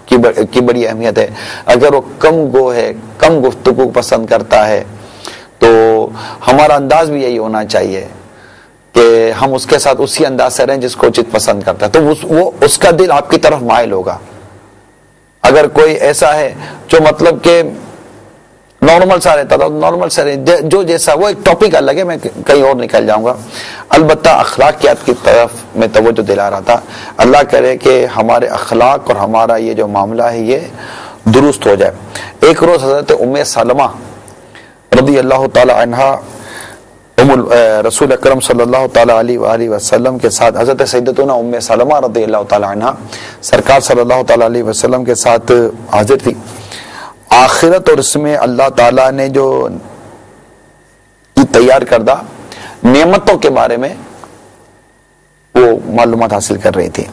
A: کی بڑی اہمیت ہے. اگر وہ کم گو ہے, کم گفتگو پسند کرتا ہے, تو ہمارا انداز بھی یہی ہونا چاہیے کہ ہم اس کے ساتھ اسی انداز سے رہیں جس کو چیز پسند کرتا ہے, تو وہ اس کا دل آپ کی طرف مائل ہوگا. اگر کوئی ایسا ہے جو مطلب کہ نارمل سا رہتا تھا, نارمل سا جو جیسا, وہ ایک ٹاپک الگ ہے, میں کہیں اور نکل جاؤں گا. البتہ اخلاقیات کی طرف میں توجہ دلا رہا تھا. اللہ کرے کہ ہمارے اخلاق اور ہمارا یہ جو معاملہ ہے یہ درست ہو جائے. ایک روز حضرت ام سلمہ رضی اللہ تعالی عنہا رسول اکرم صلی اللہ تعالی علیہ وآلہ وسلم کے ساتھ, حضرت سیدتنا ام سلمہ رضی اللہ تعالی عنہا سرکار صلی اللہ تعالی علیہ وسلم کے ساتھ حاضر تھی. آخرت اور اس میں اللہ تعالیٰ نے جو تیار کردہ نعمتوں کے بارے میں وہ معلومات حاصل کر رہی تھی.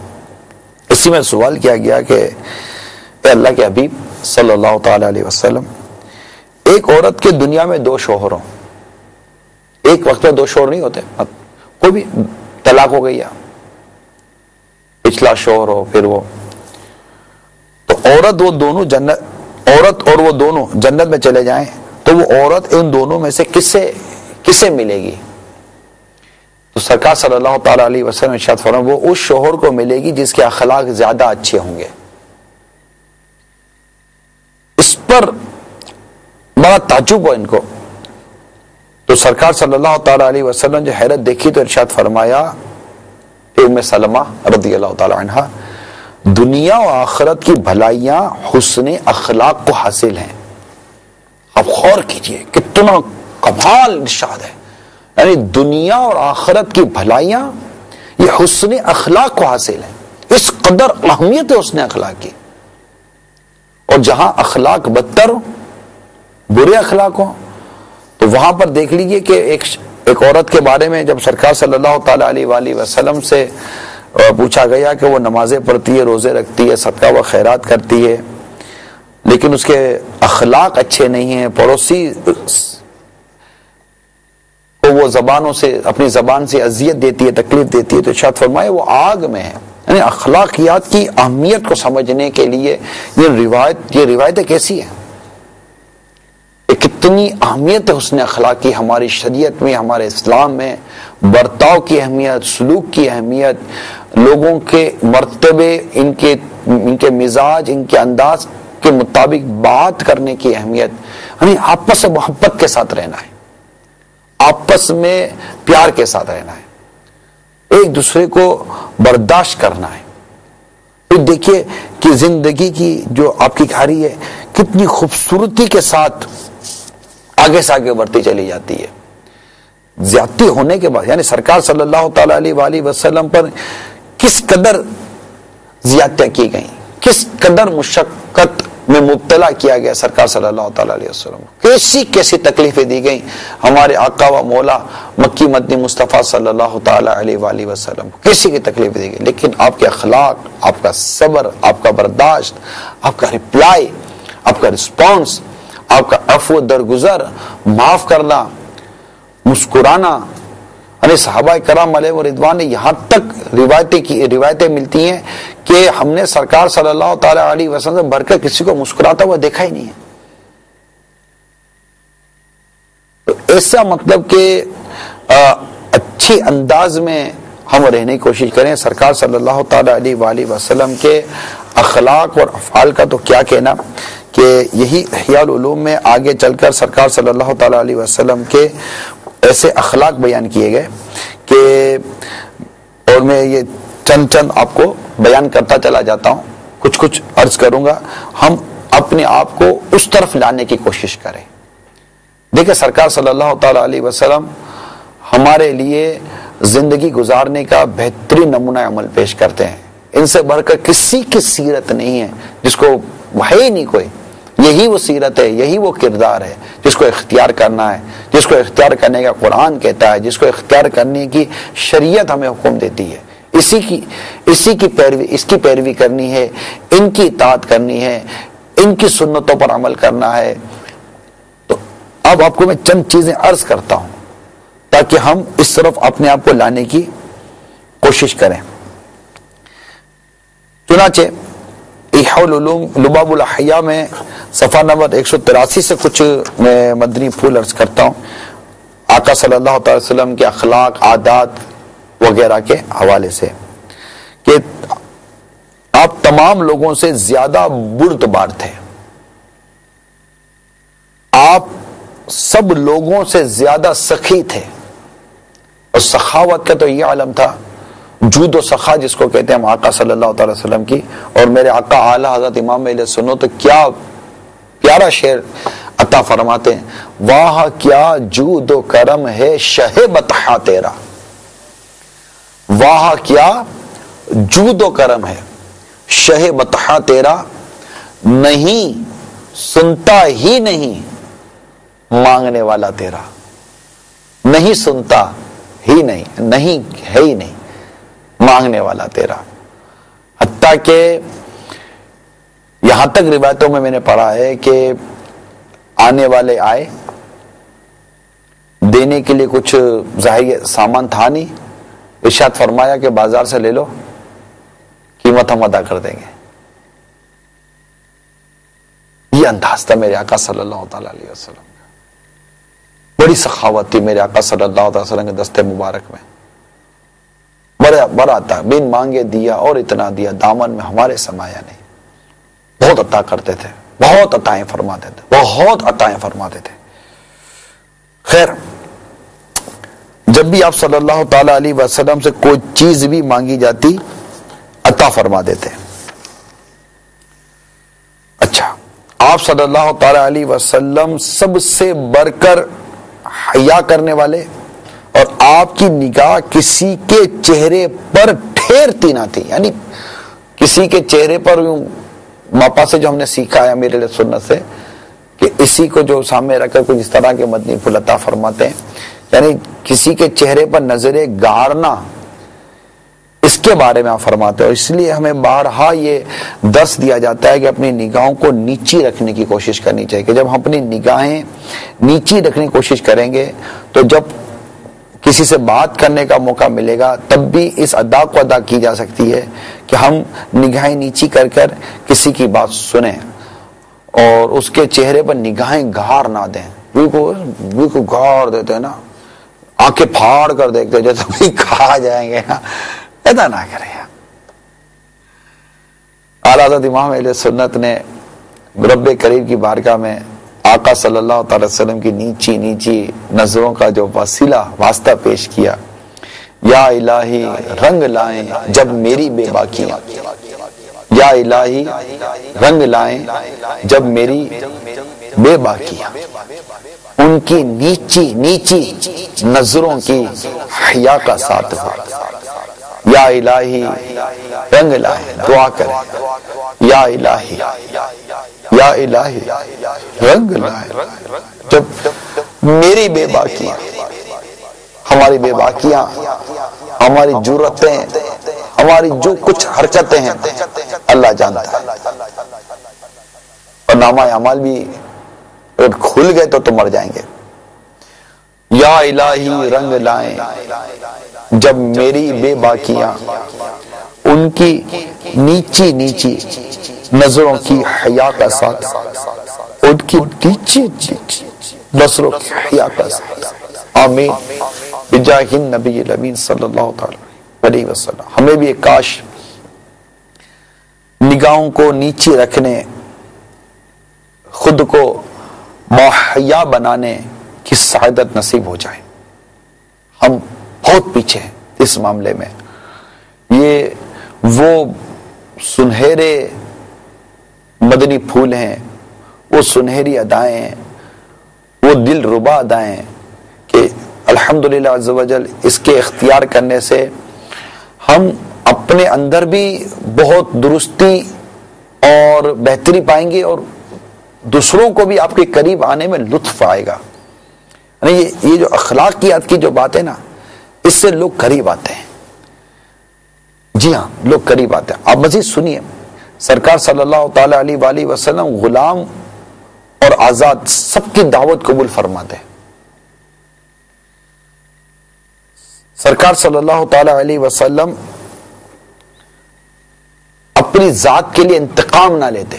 A: اسی میں سوال کیا گیا کہ اے اللہ کے حبیب صلی اللہ تعالی علیہ وسلم, ایک عورت کے دنیا میں 2 شوہر ہوں, ایک وقت میں 2 شوہر نہیں ہوتے, کوئی بھی طلاق ہو گئی, پچھلا شوہر ہو پھر وہ, تو عورت اور وہ دونوں جنت میں چلے جائیں تو وہ عورت ان دونوں میں سے کسے ملے گی؟ تو سرکار صلی اللہ تعالی علیہ وسلم ارشاد فرمایا وہ اس شوہر کو ملے گی جس کے اخلاق زیادہ اچھے ہوں گے. اس پر بڑا تعجب ہوا ان کو, تو سرکار صلی اللہ تعالی علیہ وسلم جو حیرت دیکھی تو ارشاد فرمایا کہ ام سلمہ رضی اللہ تعالی عنہا, دنیا و آخرت کی بھلائیاں حسن اخلاق کو حاصل ہیں. اب غور کیجئے کتنا کمال ارشاد ہے, یعنی دنیا اور آخرت کی بھلائیاں یہ حسن اخلاق کو حاصل ہیں. اس قدر اہمیت ہے حسن اخلاق کی. اور جہاں اخلاق بدتر ہو, برے اخلاق ہو, تو وہاں پر دیکھ لیجئے کہ ایک عورت کے بارے میں جب سرکار صلی اللہ تعالی علیہ وآلہ وسلم سے پوچھا گیا کہ وہ نمازیں پڑھتی ہے, روزے رکھتی ہے, صدقہ و خیرات کرتی ہے, لیکن اس کے اخلاق اچھے نہیں ہیں, پڑوسی کو وہ زبانوں سے اپنی زبان سے اذیت دیتی ہے, تکلیف دیتی ہے, تو ارشاد فرمائے وہ آگ میں ہے. یعنی اخلاقیات کی اہمیت کو سمجھنے کے لیے یہ روایتیں کیسی ہیں, کتنی اہمیت ہے حسن اخلاق کی ہماری شریعت میں, ہمارے اسلام میں. برتاؤ کی اہمیت, سلوک کی اہمیت, لوگوں کے مرتبے, ان کے مزاج, ان کے انداز کے مطابق بات کرنے کی اہمیت. یعنی آپس میں محبت کے ساتھ رہنا ہے, آپس میں پیار کے ساتھ رہنا ہے, ایک دوسرے کو برداشت کرنا ہے. پھر دیکھیے کہ زندگی کی جو آپ کی گھڑی ہے کتنی خوبصورتی کے ساتھ آگے سے آگے بڑھتی چلی جاتی ہے. زیادتی ہونے کے بعد, یعنی سرکار صلی اللہ تعالی علیہ وآلہ وسلم پر کس قدر زیادتیاں کی گئیں, کس قدر مشقت میں مبتلا کیا گیا سرکار صلی اللہ تعالی علیہ وسلم, کیسی تکلیفیں دی گئیں ہمارے آقا و مولا مکی مدنی مصطفیٰ صلی اللہ تعالی علیہ وآلہ وسلم, کیسی کی تکلیفیں دی گئی. لیکن آپ کے اخلاق, آپ کا صبر, آپ کا برداشت, آپ کا رپلائی, آپ کا رسپانس, آپ کا عفو درگزر, معاف کرنا, مسکرانا, یعنی صحابہ کرام علیہ رضوان نے یہاں تک روایتیں ملتی ہیں کہ ہم نے سرکار صلی اللہ تعالی علیہ وسلم سے بڑھ کر کسی کو مسکراتا ہوا دیکھا ہی نہیں ہے. تو ایسا مطلب کہ اچھی انداز میں ہم رہنے کی کوشش کریں. سرکار صلی اللہ تعالی علیہ وآلہ وسلم کے اخلاق اور افعال کا تو کیا کہنا کہ یہی احیاء العلوم میں آگے چل کر سرکار صلی اللہ تعالی علیہ وسلم کے ایسے اخلاق بیان کیے گئے کہ اور میں یہ چند آپ کو بیان کرتا چلا جاتا ہوں, کچھ عرض کروں گا. ہم اپنے آپ کو اس طرف لانے کی کوشش کریں. دیکھیں سرکار صلی اللہ تعالی علیہ وسلم ہمارے لیے زندگی گزارنے کا بہترین نمونہ عمل پیش کرتے ہیں. ان سے بڑھ کر کسی کی سیرت نہیں ہے جس کو ہے ہی نہیں کوئی. یہی وہ سیرت ہے, یہی وہ کردار ہے جس کو اختیار کرنا ہے, جس کو اختیار کرنے کا قرآن کہتا ہے, جس کو اختیار کرنے کی شریعت ہمیں حکم دیتی ہے. اس کی پیروی کرنی ہے, ان کی اطاعت کرنی ہے, ان کی سنتوں پر عمل کرنا ہے. تو اب آپ کو میں چند چیزیں عرض کرتا ہوں تاکہ ہم اس طرف اپنے آپ کو لانے کی کوشش کریں. چنانچہ احیاء العلوم لباب الاحیاء میں صفحہ نمبر 183 سے کچھ میں مدنی پھول عرض کرتا ہوں آقا صلی اللہ تعالی وسلم کے اخلاق, عادات وغیرہ کے حوالے سے کہ آپ تمام لوگوں سے زیادہ بردبار تھے. آپ سب لوگوں سے زیادہ سخی تھے. اور سخاوت کا تو یہ عالم تھا, جود و سخا جس کو کہتے ہیں ہم آقا صلی اللہ تعالی وسلم کی. اور میرے آقا اعلی حضرت امام اہل سنت تو کیا پیارا شعر عطا فرماتے ہیں, واہ کیا جود و کرم ہے شہ بطحا تیرا. واہ کیا جود و کرم ہے شہ بطحا تیرا, نہیں سنتا ہی نہیں مانگنے والا تیرا. نہیں سنتا ہی نہیں ہے ہی نہیں مانگنے والا تیرا. حتیٰ کہ یہاں تک روایتوں میں نے پڑھا ہے کہ آنے والے آئے, دینے کے لیے کچھ ظاہر سامان تھا نہیں, ارشاد فرمایا کہ بازار سے لے لو, قیمت ہم ادا کر دیں گے. یہ انداز تھا میرے آقا صلی اللہ تعالی علیہ وسلم کا. بڑی سخاوت تھی میرے آقا صلی اللہ علیہ وسلم کے دستے مبارک میں. بڑا تھا, بن مانگے دیا اور اتنا دیا, دامن میں ہمارے سمایا نہیں. بہت عطا کرتے تھے, بہت عطائیں فرماتے تھے, بہت عطائیں فرماتے تھے. خیر, جب بھی آپ صلی اللہ تعالی علیہ وسلم سے کوئی چیز بھی مانگی جاتی عطا فرما دیتے. اچھا, آپ صلی اللہ تعالی علیہ وسلم سب سے بڑھ کر حیا کرنے والے, اور آپ کی نگاہ کسی کے چہرے پر ٹھہرتی نہ تھی. یعنی کسی کے چہرے پر, ماپا سے جو ہم نے سیکھا ہے میرے لیے سنت سے, کہ اسی کو جو سامنے رکھ کر کچھ اس طرح کے مدنی پھول عطا فرماتے ہیں, یعنی کسی کے چہرے پر نظریں گارنا, اس کے بارے میں آپ فرماتے ہیں. اور اس لیے ہمیں بارہا یہ درس دیا جاتا ہے کہ اپنی نگاہوں کو نیچی رکھنے کی کوشش کرنی چاہیے. کہ جب ہم اپنی نگاہیں نیچی رکھنے کی کوشش کریں گے تو جب کسی سے بات کرنے کا موقع ملے گا تب بھی اس ادا کو ادا کی جا سکتی ہے کہ ہم نگاہیں نیچی کر کر کسی کی بات سنیں اور اس کے چہرے پر نگاہیں گھار نہ دیں. بالکل گھار دیتے ہیں نا, آنکھیں پھاڑ کر دیکھتے ہیں جیسے بھی کھا جائیں گے نا, ایسا نہ کریں. اعلیٰ حضرت امام اہل سنت نے رب کریم کی بارگاہ میں آقا صلی اللہ تعالی وسلم کی نیچی نظروں کا جو واسطہ پیش کیا. یا الہی رنگ لائیں جب میری بے باکیاں, یا الہی رنگ لائیں جب میری بے باکیاں. ان کی نیچی نظروں کی حیا کا ساتھ ہو. یا الہی رنگ لائیں, دعا کریں, یا الہی رنگ لائیں جب میری بے باکیاں, ہماری بے باکیاں, ہماری جرتیں, ہماری جو کچھ حرکتیں ہیں اللہ جانتا ہے. اور نامہ اعمال بھی اگر کھل گئے تو مر جائیں گے. یا الہی رنگ لائیں جب میری بے باکیاں، ان کی نیچی نیچی نظروں کی حیا کا ساتھ، ان کی نیچی نیچی نظروں کی حیا کا ساتھ، آمین بجاہ النبی الامین صلی اللہ تعالی علیہ وسلم۔ ہمیں بھی ایک کاش نگاہوں کو نیچی رکھنے، خود کو باحیا بنانے کی سعادت نصیب ہو جائے۔ ہم بہت پیچھے ہیں اس معاملے میں۔ یہ وہ سنہرے مدنی پھول ہیں، وہ سنہری ادائیں ہیں، وہ دل ربا ادائیں ہیں کہ الحمدللہ عز و جل اس کے اختیار کرنے سے ہم اپنے اندر بھی بہت درستی اور بہتری پائیں گے، اور دوسروں کو بھی آپ کے قریب آنے میں لطف آئے گا۔ یعنی یہ جو اخلاقیات کی جو بات ہے نا، اس سے لوگ قریب آتے ہیں۔ جی ہاں، لوگ قریب آتے ہیں۔ آپ مزید سنیے، سرکار صلی اللہ تعالی علیہ وآلہ وسلم غلام اور آزاد سب کی دعوت قبول فرماتے ہیں۔ سرکار صلی اللہ تعالی علیہ وسلم اپنی ذات کے لیے انتقام نہ لیتے۔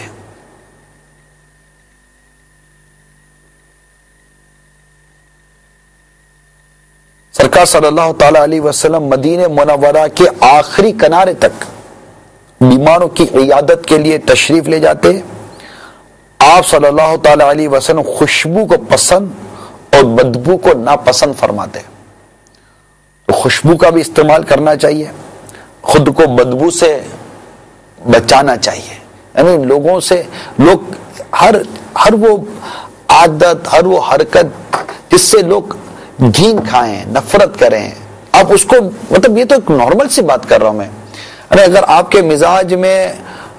A: سرکار صلی اللہ تعالی علیہ وسلم مدینہ منورہ کے آخری کنارے تک بیماروں کی عیادت کے لیے تشریف لے جاتے۔ آپ صلی اللہ تعالی علیہ وسلم خوشبو کو پسند اور بدبو کو ناپسند فرماتے، تو خوشبو کا بھی استعمال کرنا چاہیے، خود کو بدبو سے بچانا چاہیے۔ یعنی لوگوں سے، لوگ ہر وہ عادت، ہر وہ حرکت جس سے لوگ گھین کھائیں، نفرت کریں، آپ اس کو، مطلب یہ تو ایک نارمل سی بات کر رہا ہوں میں۔ ارے اگر آپ کے مزاج میں،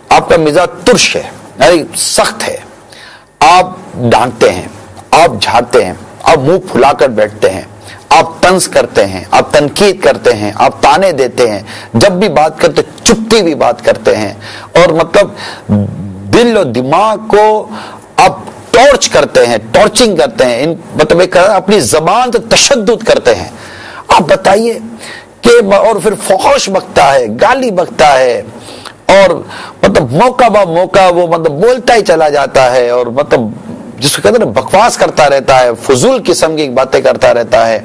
A: آپ کا مزاج ترش ہے، یعنی سخت ہے، آپ ڈانٹتے ہیں، آپ جھاڑتے ہیں، آپ منہ پھلا کر بیٹھتے ہیں، آپ طنز کرتے ہیں، آپ تنقید کرتے ہیں، آپ تانے دیتے ہیں، جب بھی بات کرتے چپتی بھی بات کرتے ہیں، اور مطلب دل و دماغ کو آپ ٹارچ کرتے ہیں، ٹارچنگ کرتے ہیں، مطلب ایک اپنی زبان سے تشدد کرتے ہیں، آپ بتائیے کہ، اور پھر فحش بکتا ہے، گالی بکتا ہے، اور مطلب موقع با موقع وہ مطلب بولتا ہی چلا جاتا ہے، اور مطلب جس کو کہتے ہیں بکواس کرتا رہتا ہے، فضول قسم کی باتیں کرتا رہتا ہے،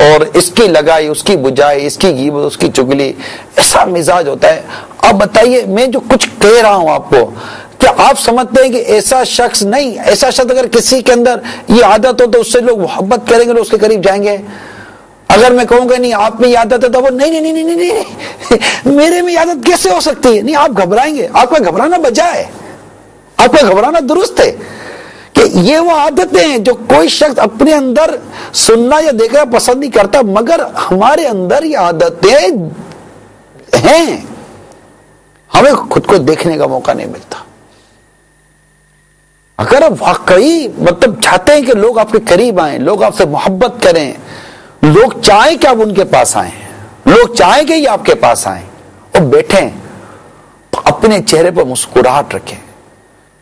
A: اور اس کی لگائی، اس کی بجائی، اس کی غیبت، اس کی چگلی، ایسا مزاج ہوتا ہے۔ اب بتائیے، میں جو کچھ کہہ رہا ہوں آپ کو، کیا آپ سمجھتے ہیں کہ ایسا شخص نہیں، ایسا شخص اگر کسی کے اندر یہ عادت ہو تو اس سے لوگ محبت کریں گے، لوگ اس کے قریب جائیں گے؟ اگر میں کہوں گا نہیں آپ میں یہ عادت ہے تو وہ نہیں میرے میں یہ عادت کیسے ہو سکتی ہے؟ نہیں، آپ گھبرائیں گے۔ آپ کا گھبرانا بجا ہے، آپ کا گھبرانا درست ہے، کہ یہ وہ عادتیں ہیں جو کوئی شخص اپنے اندر سننا یا دیکھنا پسند نہیں کرتا، مگر ہمارے اندر یہ عادتیں ہیں، ہمیں خود کو دیکھنے کا موقع نہیں ملتا۔ اگر آپ واقعی مطلب چاہتے ہیں کہ لوگ آپ کے قریب آئیں، لوگ آپ سے محبت کریں، لوگ چاہیں کہ آپ ان کے پاس آئیں، لوگ چاہیں کہ یہ آپ کے پاس آئیں اور بیٹھیں، تو اپنے چہرے پر مسکراہٹ رکھیں۔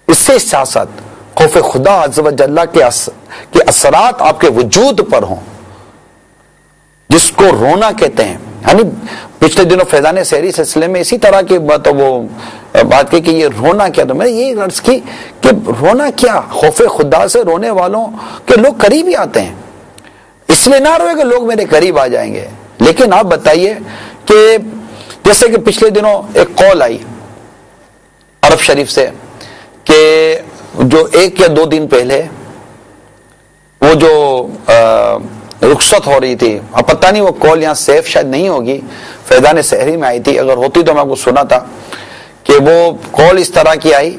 A: اس سے ساتھ ساتھ خوف خدا عز و جل کے اثرات آپ کے وجود پر ہوں، جس کو رونا کہتے ہیں۔ یعنی پچھلے دنوں فیضان سحری سلسلے میں اسی طرح کی بات کی کہ یہ رونا کیا، تو میں نے یہ عرض کی کہ رونا کیا، خوف خدا سے رونے والوں کے لوگ قریب ہی آتے ہیں، اس لیے نہ روئے کہ لوگ میرے قریب آ جائیں گے۔ لیکن آپ بتائیے کہ جیسے کہ پچھلے دنوں ایک کال آئی عرب شریف سے کہ جو 1 یا 2 دن پہلے وہ جو رخصت ہو رہی تھی، اب پتہ نہیں وہ کال یہاں سیف شاید نہیں ہوگی، فیضان سحری میں آئی تھی، اگر ہوتی تو میں آپ کو سنا تھا کہ وہ کال اس طرح کی آئی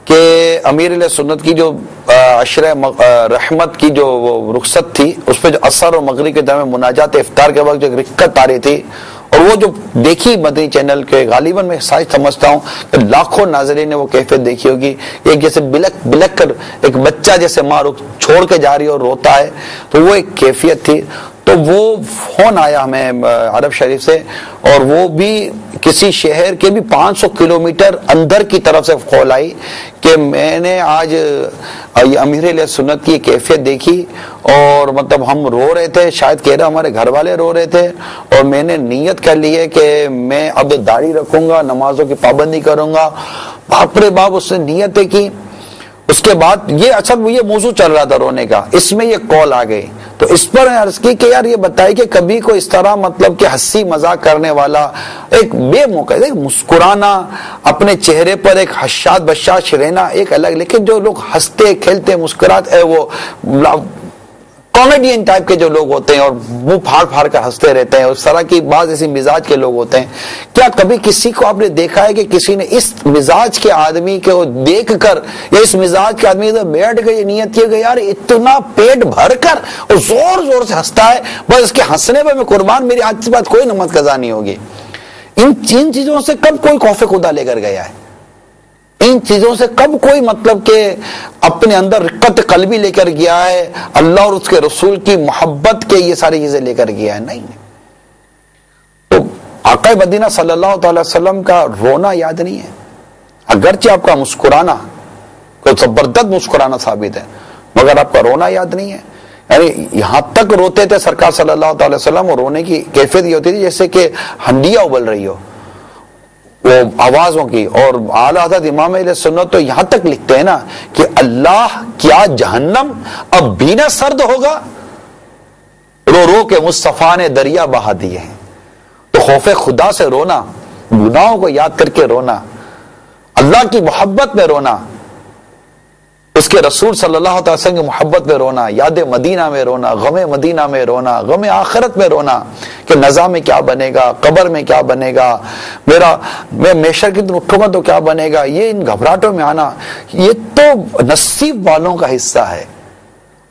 A: کہ امیر علیہ سنت کی جو عشرہ رحمت کی جو وہ رخصت تھی، اس پہ جو عصر اور مغرب کے درمیان مناجات افطار کے وقت جو ایک رکت آ رہی تھی، اور وہ جو دیکھی مدنی چینل کے، غالباً میں سائز سمجھتا ہوں کہ لاکھوں ناظرین نے وہ کیفیت دیکھی ہوگی، ایک جیسے بلک کر ایک بچہ جیسے ماں چھوڑ کے جا رہی ہے اور روتا ہے، تو وہ ایک کیفیت تھی۔ تو وہ فون آیا ہمیں عرب شریف سے، اور وہ بھی کسی شہر کے بھی 500 کلومیٹر اندر کی طرف سے کال آئی کہ میں نے آج امیر علیہ سنت کی کیفیت دیکھی، اور مطلب ہم رو رہے تھے، شاید کہہ رہا ہمارے گھر والے رو رہے تھے، اور میں نے نیت کر لی ہے کہ میں اب داڑھی رکھوں گا، نمازوں کی پابندی کروں گا۔ باپ رے باپ، اس نے نیتیں کی۔ اس کے بعد یہ اصل یہ موضوع چل رہا تھا رونے کا، اس میں یہ کال آ گئی، تو اس پر عرض کی کہ یار یہ بتائی کہ کبھی کوئی اس طرح مطلب کہ ہنسی مذاق کرنے والا ایک بے موقع ایک مسکرانا، اپنے چہرے پر ایک حشاد بشاش رہنا ایک الگ، لیکن جو لوگ ہنستے کھیلتے مسکراتے وہ کامیڈین ٹائپ کے جو لوگ ہوتے ہیں اور منہ پھاڑ پھاڑ کر ہنستے رہتے ہیں، اس طرح کی بعض ایسی مزاج کے لوگ ہوتے ہیں، کیا کبھی کسی کو آپ نے دیکھا ہے کہ کسی نے اس مزاج کے آدمی کو دیکھ کر یا اس مزاج کے آدمی سے بیٹھ گئے نیت کی کہ یار اتنا پیٹ بھر کر اور زور زور سے ہنستا ہے، بس اس کے ہنسنے پہ میں قربان، میری آج سے بات کوئی نماز قضا نہیں ہوگی۔ ان چیزوں سے کب کوئی خوف خدا لے کر گیا ہے؟ ان چیزوں سے کب کوئی مطلب کہ اپنے اندر رقت قلبی لے کر گیا ہے، اللہ اور اس کے رسول کی محبت کے یہ ساری چیزیں لے کر گیا ہے؟ نہیں۔ تو آقا مدینہ صلی اللہ تعالی وسلم کا رونا یاد نہیں ہے، اگرچہ آپ کا مسکرانا کوئی زبردست مسکرانا ثابت ہے، مگر آپ کا رونا یاد نہیں ہے۔ یعنی یہاں تک روتے تھے سرکار صلی اللہ تعالی وسلم، اور رونے کی کیفیت یہ ہوتی تھی جیسے کہ ہنڈیاں ابل رہی ہو وہ آوازوں کی۔ اور اعلیٰ حضرت امام اہل سنت تو یہاں تک لکھتے ہیں نا کہ اللہ کیا جہنم اب بھی نہ سرد ہوگا، رو رو کے مصطفیٰ نے دریا بہا دیے ہیں۔ تو خوف خدا سے رونا، گناہوں کو یاد کر کے رونا، اللہ کی محبت میں رونا، اس کے رسول صلی اللہ علیہ وسلم کی محبت میں رونا، یاد مدینہ میں رونا، غم مدینہ میں رونا، غم آخرت میں رونا کہ نزا میں کیا بنے گا، قبر میں کیا بنے گا، میں محشر کے دن اٹھوں گا تو کیا بنے گا، یہ ان گھبراہٹوں میں آنا، یہ تو نصیب والوں کا حصہ ہے،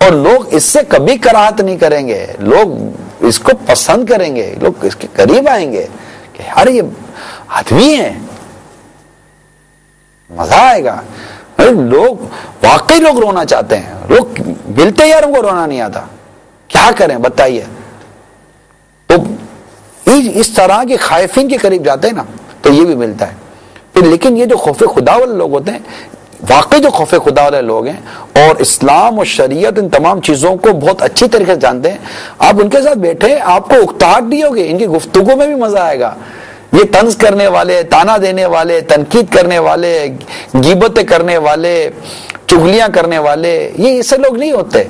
A: اور لوگ اس سے کبھی کراہت نہیں کریں گے، لوگ اس کو پسند کریں گے، لوگ اس کے قریب آئیں گے کہ یار یہ آدمی ہے، مزہ آئے گا۔ لوگ واقعی لوگ رونا چاہتے ہیں، لوگ ملتے یار ان کو رونا نہیں آتا، کیا کریں بتائیے؟ تو اس طرح کے خائفین کے قریب جاتے ہیں نا تو یہ بھی ملتا ہے۔ پھر لیکن یہ جو خوف خدا والے لوگ ہوتے ہیں، واقعی جو خوف خدا والے لوگ ہیں اور اسلام اور شریعت ان تمام چیزوں کو بہت اچھی طریقے سے جانتے ہیں، آپ ان کے ساتھ بیٹھے آپ کو اکتاہٹ نہیں ہوگی، ان کی گفتگو میں بھی مزہ آئے گا۔ یہ طنز کرنے والے، تانا دینے والے، تنقید کرنے والے، غیبتیں کرنے والے، چغلیاں کرنے والے، یہ ایسے لوگ نہیں ہوتے،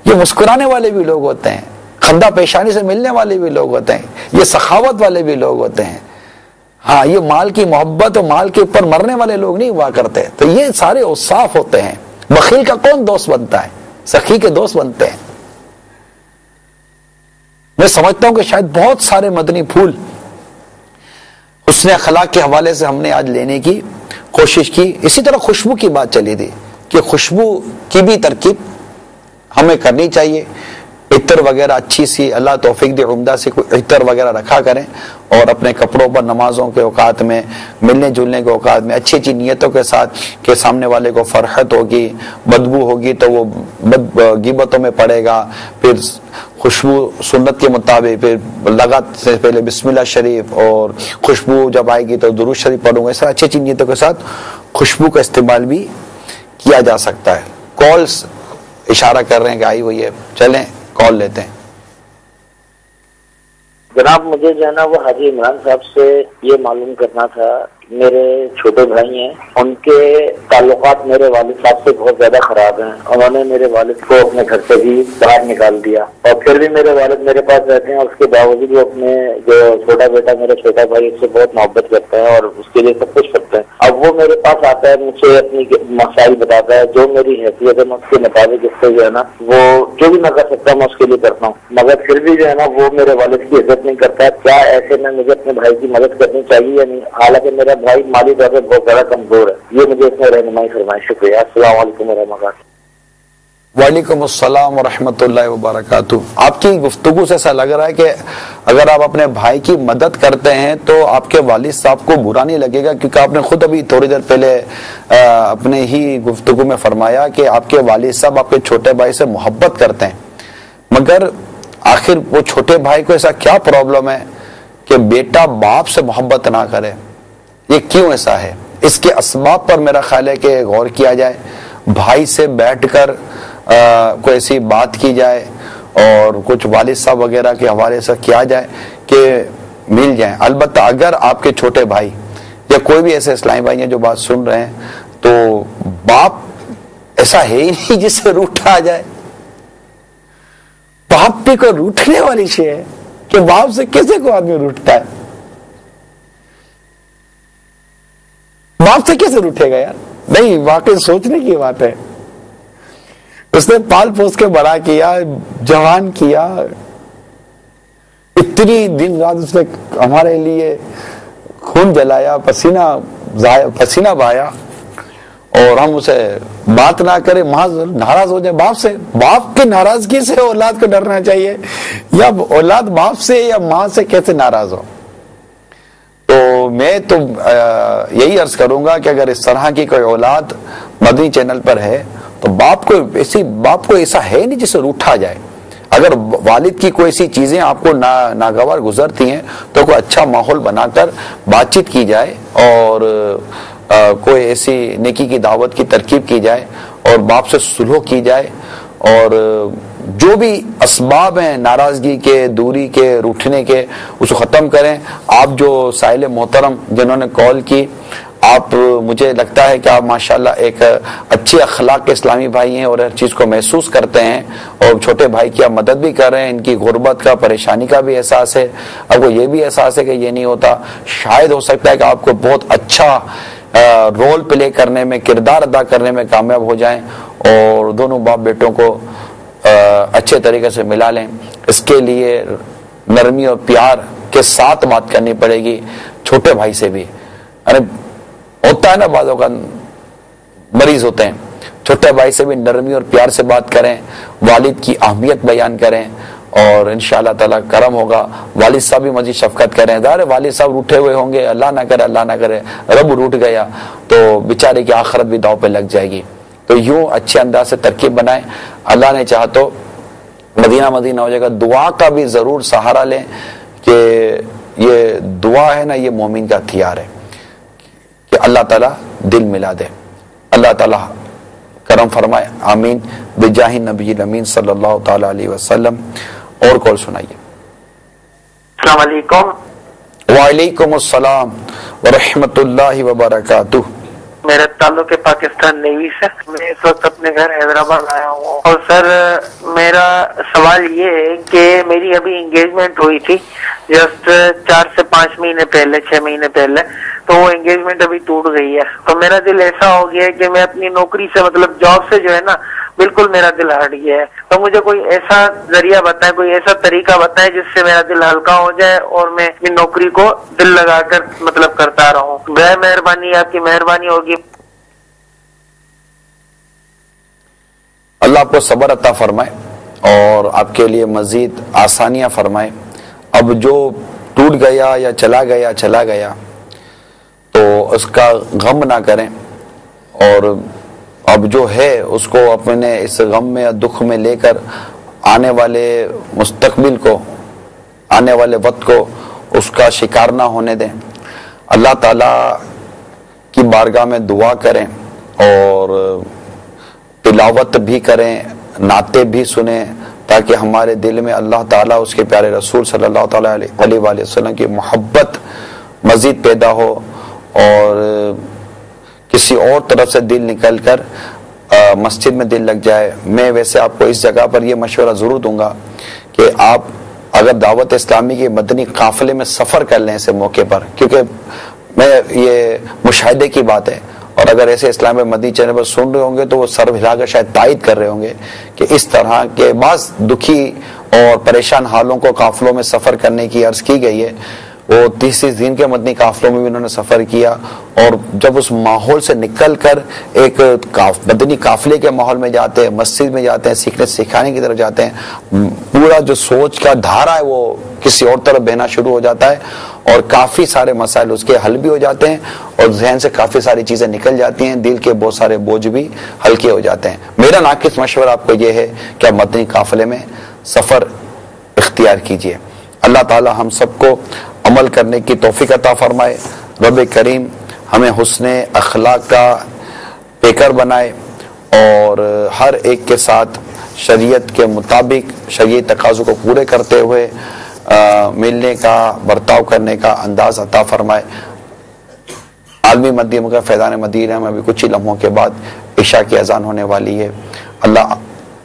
A: یہ مسکرانے والے بھی لوگ ہوتے ہیں، خندہ پیشانی سے ملنے والے بھی لوگ ہوتے ہیں، یہ سخاوت والے بھی لوگ ہوتے ہیں۔ ہاں، یہ مال کی محبت اور مال کے اوپر مرنے والے لوگ نہیں ہوا کرتے۔ تو یہ سارے اوصاف ہوتے ہیں۔ بخیل کا کون دوست بنتا ہے؟ سخی کے دوست بنتے ہیں۔ میں سمجھتا ہوں کہ شاید بہت سارے مدنی پھول حسن اخلاق کے حوالے سے ہم نے آج لینے کی کوشش کی۔ اسی طرح خوشبو کی بات چلی تھی کہ خوشبو کی بھی ترکیب ہمیں کرنی چاہیے۔ عطر وغیرہ اچھی سی، اللہ توفیق دے، عمدہ سے کوئی عطر وغیرہ رکھا کریں، اور اپنے کپڑوں پر نمازوں کے اوقات میں، ملنے جلنے کے اوقات میں اچھی اچھی نیتوں کے ساتھ کہ سامنے والے کو فرحت ہوگی، بدبو ہوگی تو وہ غیبتوں میں پڑے گا، پھر خوشبو سنت کے مطابق، پھر لغت سے پہلے بسم اللہ شریف، اور خوشبو جب آئے گی تو درود شریف پڑھوں گا۔ اس طرح اچھی اچھی نیتوں کے ساتھ خوشبو کا استعمال بھی کیا جا سکتا ہے۔ کالز اشارہ کر رہے ہیں کہ آئی ہوئی ہے، چلیں کال لیتے ہیں۔
B: جناب مجھے جو ہے نا وہ حاجی عمران صاحب سے یہ معلوم کرنا تھا، میرے چھوٹے بھائی ہیں، ان کے تعلقات میرے والد صاحب سے بہت زیادہ خراب ہیں۔ انہوں نے میرے والد کو اپنے گھر سے بھی باہر نکال دیا، اور پھر بھی میرے والد میرے پاس رہتے ہیں، اور اس کے باوجود وہ اپنے جو چھوٹا بیٹا میرا چھوٹا بھائی اس سے بہت محبت کرتا ہے اور اس کے لیے سب کچھ کرتا ہے۔ اب وہ میرے پاس آتا ہے، مجھ سے اپنی مسائل بتاتا ہے، جو میری حیثیت ہے میں اس کے مطابق اس سے جو ہے نا وہ جو بھی میں کر سکتا ہوں میں اس کے لیے کرتا ہوں، مگر پھر بھی جو ہے نا وہ میرے والد کی عزت نہیں کرتا ہے۔ کیا ایسے میں مجھے اپنے بھائی کی مدد کرنی چاہیے یا نہیں؟ حالانکہ میرا بھائی مالی طور پہ بہت زیادہ کمزور ہے، یہ مجھے اس میں رہنمائی فرمائیں۔ شکریہ، السلام علیکم ورحمۃ اللہ۔
A: وعلیکم السلام ورحمۃ اللہ وبرکاتہ۔ آپ کی گفتگو سے ایسا لگ رہا ہے کہ اگر آپ اپنے بھائی کی مدد کرتے ہیں تو آپ کے والد صاحب کو برا نہیں لگے گا، کیونکہ آپ نے خود ابھی تھوڑی دیر پہلے اپنے ہی گفتگو میں فرمایا کہ آپ کے والد صاحب آپ کے چھوٹے بھائی سے محبت کرتے ہیں، مگر آخر وہ چھوٹے بھائی کو ایسا کیا پرابلم ہے کہ بیٹا باپ سے محبت نہ کرے؟ یہ کیوں ایسا ہے؟ اس کے اسباب پر میرا خیال ہے کہ غور کیا جائے، بھائی سے بیٹھ کر کوئی ایسی بات کی جائے اور کچھ والد صاحب وغیرہ کے حوالے سے کیا جائے کہ مل جائیں۔ البتہ اگر آپ کے چھوٹے بھائی یا کوئی بھی ایسے اسلامی بھائی ہیں جو بات سن رہے ہیں، تو باپ ایسا ہے ہی نہیں جس سے روٹھا جائے۔ باپ بھی کوئی روٹھنے والی شے ہے کہ باپ سے کیسے کوئی آدمی روٹھتا ہے؟ باپ سے کیسے روٹھے گا یار؟ نہیں، واقعی سوچنے کی بات ہے۔ اس نے پال پوس کے بڑا کیا، جوان کیا، اتنی دن رات اس نے ہمارے لیے خون جلایا، پسینہ بہایا، اور ہم اسے بات نہ کرے ناراض ہو جائے باپ سے۔ باپ کی ناراضگی سے اولاد کو ڈرنا چاہیے، یا اولاد باپ سے یا ماں سے کیسے ناراض ہو؟ تو میں تو یہی عرض کروں گا کہ اگر اس طرح کی کوئی اولاد مدنی چینل پر ہے تو باپ کو ایسا ہے نہیں جسے روٹھا جائے۔ اگر والد کی کوئی ایسی چیزیں آپ کو ناگوار گزرتی ہیں تو کوئی اچھا ماحول بنا کر بات چیت کی جائے اور کوئی ایسی نیکی کی دعوت کی ترکیب کی جائے اور باپ سے صلح کی جائے، اور جو بھی اسباب ہیں ناراضگی کے، دوری کے، روٹھنے کے، اس کو ختم کریں۔ آپ جو سائل محترم جنہوں نے کال کی، آپ مجھے لگتا ہے کہ آپ ماشاءاللہ ایک اچھے اخلاق کے اسلامی بھائی ہیں اور ہر چیز کو محسوس کرتے ہیں، اور چھوٹے بھائی کی آپ مدد بھی کر رہے ہیں، ان کی غربت کا، پریشانی کا بھی احساس ہے، آپ کو یہ بھی احساس ہے کہ یہ نہیں ہوتا۔ شاید ہو سکتا ہے کہ آپ کو بہت اچھا رول پلے کرنے میں، کردار ادا کرنے میں کامیاب ہو جائیں اور دونوں باپ بیٹوں کو اچھے طریقے سے ملا لیں۔ اس کے لیے نرمی اور پیار کے ساتھ بات کرنی پڑے گی چھوٹے بھائی سے بھی۔ ہوتا ہے نا بعضوں کا مریض ہوتے ہیں، چھوٹے بھائی سے بھی نرمی اور پیار سے بات کریں، والد کی اہمیت بیان کریں، اور انشاءاللہ تعالیٰ کرم ہوگا۔ والد صاحب بھی مزید شفقت کریں۔ ظاہر والد صاحب روٹھے ہوئے ہوں گے، اللہ نہ کرے رب روٹ گیا تو بیچارے کی آخرت بھی داؤ پہ لگ جائے گی۔ تو یوں اچھے انداز سے ترکیب بنائیں، اللہ نے چاہا تو مدینہ ہو جائے گا۔ دعا کا بھی ضرور سہارا لیں کہ یہ دعا ہے نا، یہ مومن کا ہتھیار ہے کہ اللہ تعالیٰ دل ملا دے۔ اللہ تعالیٰ کرم فرمائے، آمین، بجاہ نبی الامین صلی اللہ تعالی علیہ وسلم۔ اور کال سنائیے۔
C: السلام علیکم۔
A: وعلیکم السلام ورحمۃ اللہ وبرکاتہ۔
C: میرا تعلق ہے پاکستان نیوی سے۔ میں اس وقت اپنے گھر حیدرآباد آیا ہوں، اور سر میرا سوال یہ ہے کہ میری ابھی انگیجمنٹ ہوئی تھی جسٹ 4 سے 5 مہینے پہلے، 6 مہینے پہلے، تو وہ انگیجمنٹ ابھی ٹوٹ گئی ہے۔ تو میرا دل ایسا ہو گیا ہے کہ میں اپنی نوکری سے، مطلب جاب سے جو ہے نا، بالکل میرا دل ہٹ گیا ہے۔ تو مجھے کوئی ایسا ذریعہ بتائیں، کوئی ایسا طریقہ بتائیں جس سے میرا دل ہلکا ہو جائے اور میں اپنی نوکری کو دل لگا کر مطلب کرتا رہوں۔ بے مہربانی، آپ کی مہربانی ہوگی۔
A: اللہ آپ کو صبر عطا فرمائے اور آپ کے لیے مزید آسانیاں فرمائے۔ اب جو ٹوٹ گیا یا چلا گیا تو اس کا غم نہ کریں، اور اب جو ہے اس کو اپنے اس غم میں یا دکھ میں لے کر آنے والے مستقبل کو، آنے والے وقت کو اس کا شکار نہ ہونے دیں۔ اللہ تعالیٰ کی بارگاہ میں دعا کریں اور تلاوت بھی کریں، نعتیں بھی سنیں، تاکہ ہمارے دل میں اللہ تعالیٰ، اس کے پیارے رسول صلی اللہ تعالیٰ علیہ وآلہ وسلم کی محبت مزید پیدا ہو، اور کسی اور طرف سے دل نکل کر مسجد میں دل لگ جائے۔ میں ویسے آپ کو اس جگہ پر یہ مشورہ ضرور دوں گا کہ آپ اگر دعوت اسلامی کے مدنی قافلے میں سفر کر لیں ایسے موقع پر، کیونکہ میں یہ مشاہدے کی بات ہے، اور اگر ایسے اسلام مدنی چینل پر سن رہے ہوں گے تو وہ سر ہلا کر شاید تائید کر رہے ہوں گے کہ اس طرح کے بعض دکھی اور پریشان حالوں کو قافلوں میں سفر کرنے کی عرض کی گئی ہے۔ وہ 30 دن کے مدنی قافلوں میں بھی انہوں نے سفر کیا، اور جب اس ماحول سے نکل کر ایک مدنی قافلے کے ماحول میں جاتے ہیں، مسجد میں جاتے ہیں، سیکھنے سکھانے کی طرف جاتے ہیں، پورا جو سوچ کا دھارا ہے وہ کسی اور طرف بہنا شروع ہو جاتا ہے، اور کافی سارے مسائل اس کے حل بھی ہو جاتے ہیں، اور ذہن سے کافی ساری چیزیں نکل جاتی ہیں، دل کے بہت سارے بوجھ بھی ہلکے ہو جاتے ہیں۔ میرا ناقص مشورہ آپ کو یہ ہے کہ آپ مدنی قافلے میں سفر اختیار کیجیے۔ اللہ تعالی ہم سب کو عمل کرنے کی توفیق عطا فرمائے۔ رب کریم ہمیں حسن اخلاق کا پیکر بنائے اور ہر ایک کے ساتھ شریعت کے مطابق شرعی تقاضوں کو پورے کرتے ہوئے ملنے کا، برتاؤ کرنے کا انداز عطا فرمائے۔ عالمی مدینہ کا فیضان مدینہ میں ابھی کچھ ہی لمحوں کے بعد عشاء کی اذان ہونے والی ہے۔ اللہ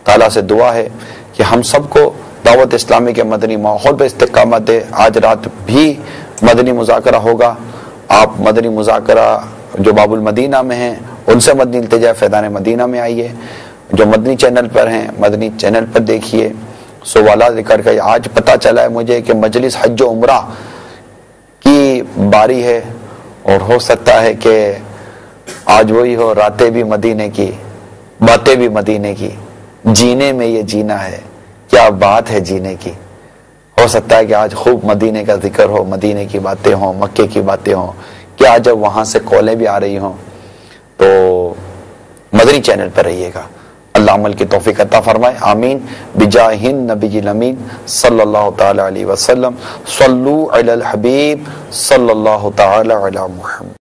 A: تعالیٰ سے دعا ہے کہ ہم سب کو دعوت اسلامی کے مدنی ماحول پہ استقامت دے۔ آج رات بھی مدنی مذاکرہ ہوگا، آپ مدنی مذاکرہ جو باب المدینہ میں ہیں ان سے مدنی التجا فیضان مدینہ میں آئیے، جو مدنی چینل پر ہیں مدنی چینل پر دیکھیے۔ سوالات ریکارڈ کر آج پتہ چلا ہے مجھے کہ مجلس حج و عمرہ کی باری ہے، اور ہو سکتا ہے کہ آج وہی ہو، راتیں بھی مدینے کی، باتیں بھی مدینے کی، جینے میں یہ جینا ہے، کیا بات ہے جینے کی۔ ہو سکتا ہے کہ آج خوب مدینے کا ذکر ہو، مدینے کی باتیں ہوں، مکے کی باتیں ہوں، کیا جب وہاں سے کالیں بھی آ رہی ہوں۔ تو مدنی چینل پر رہیے گا۔ اللہ عمل کی توفیق عطا فرمائے، آمین بجاہ النبی الامین صلی اللہ تعالی علیہ وسلم۔ صلو علی الحبیب صلی اللہ تعالی علی محمد۔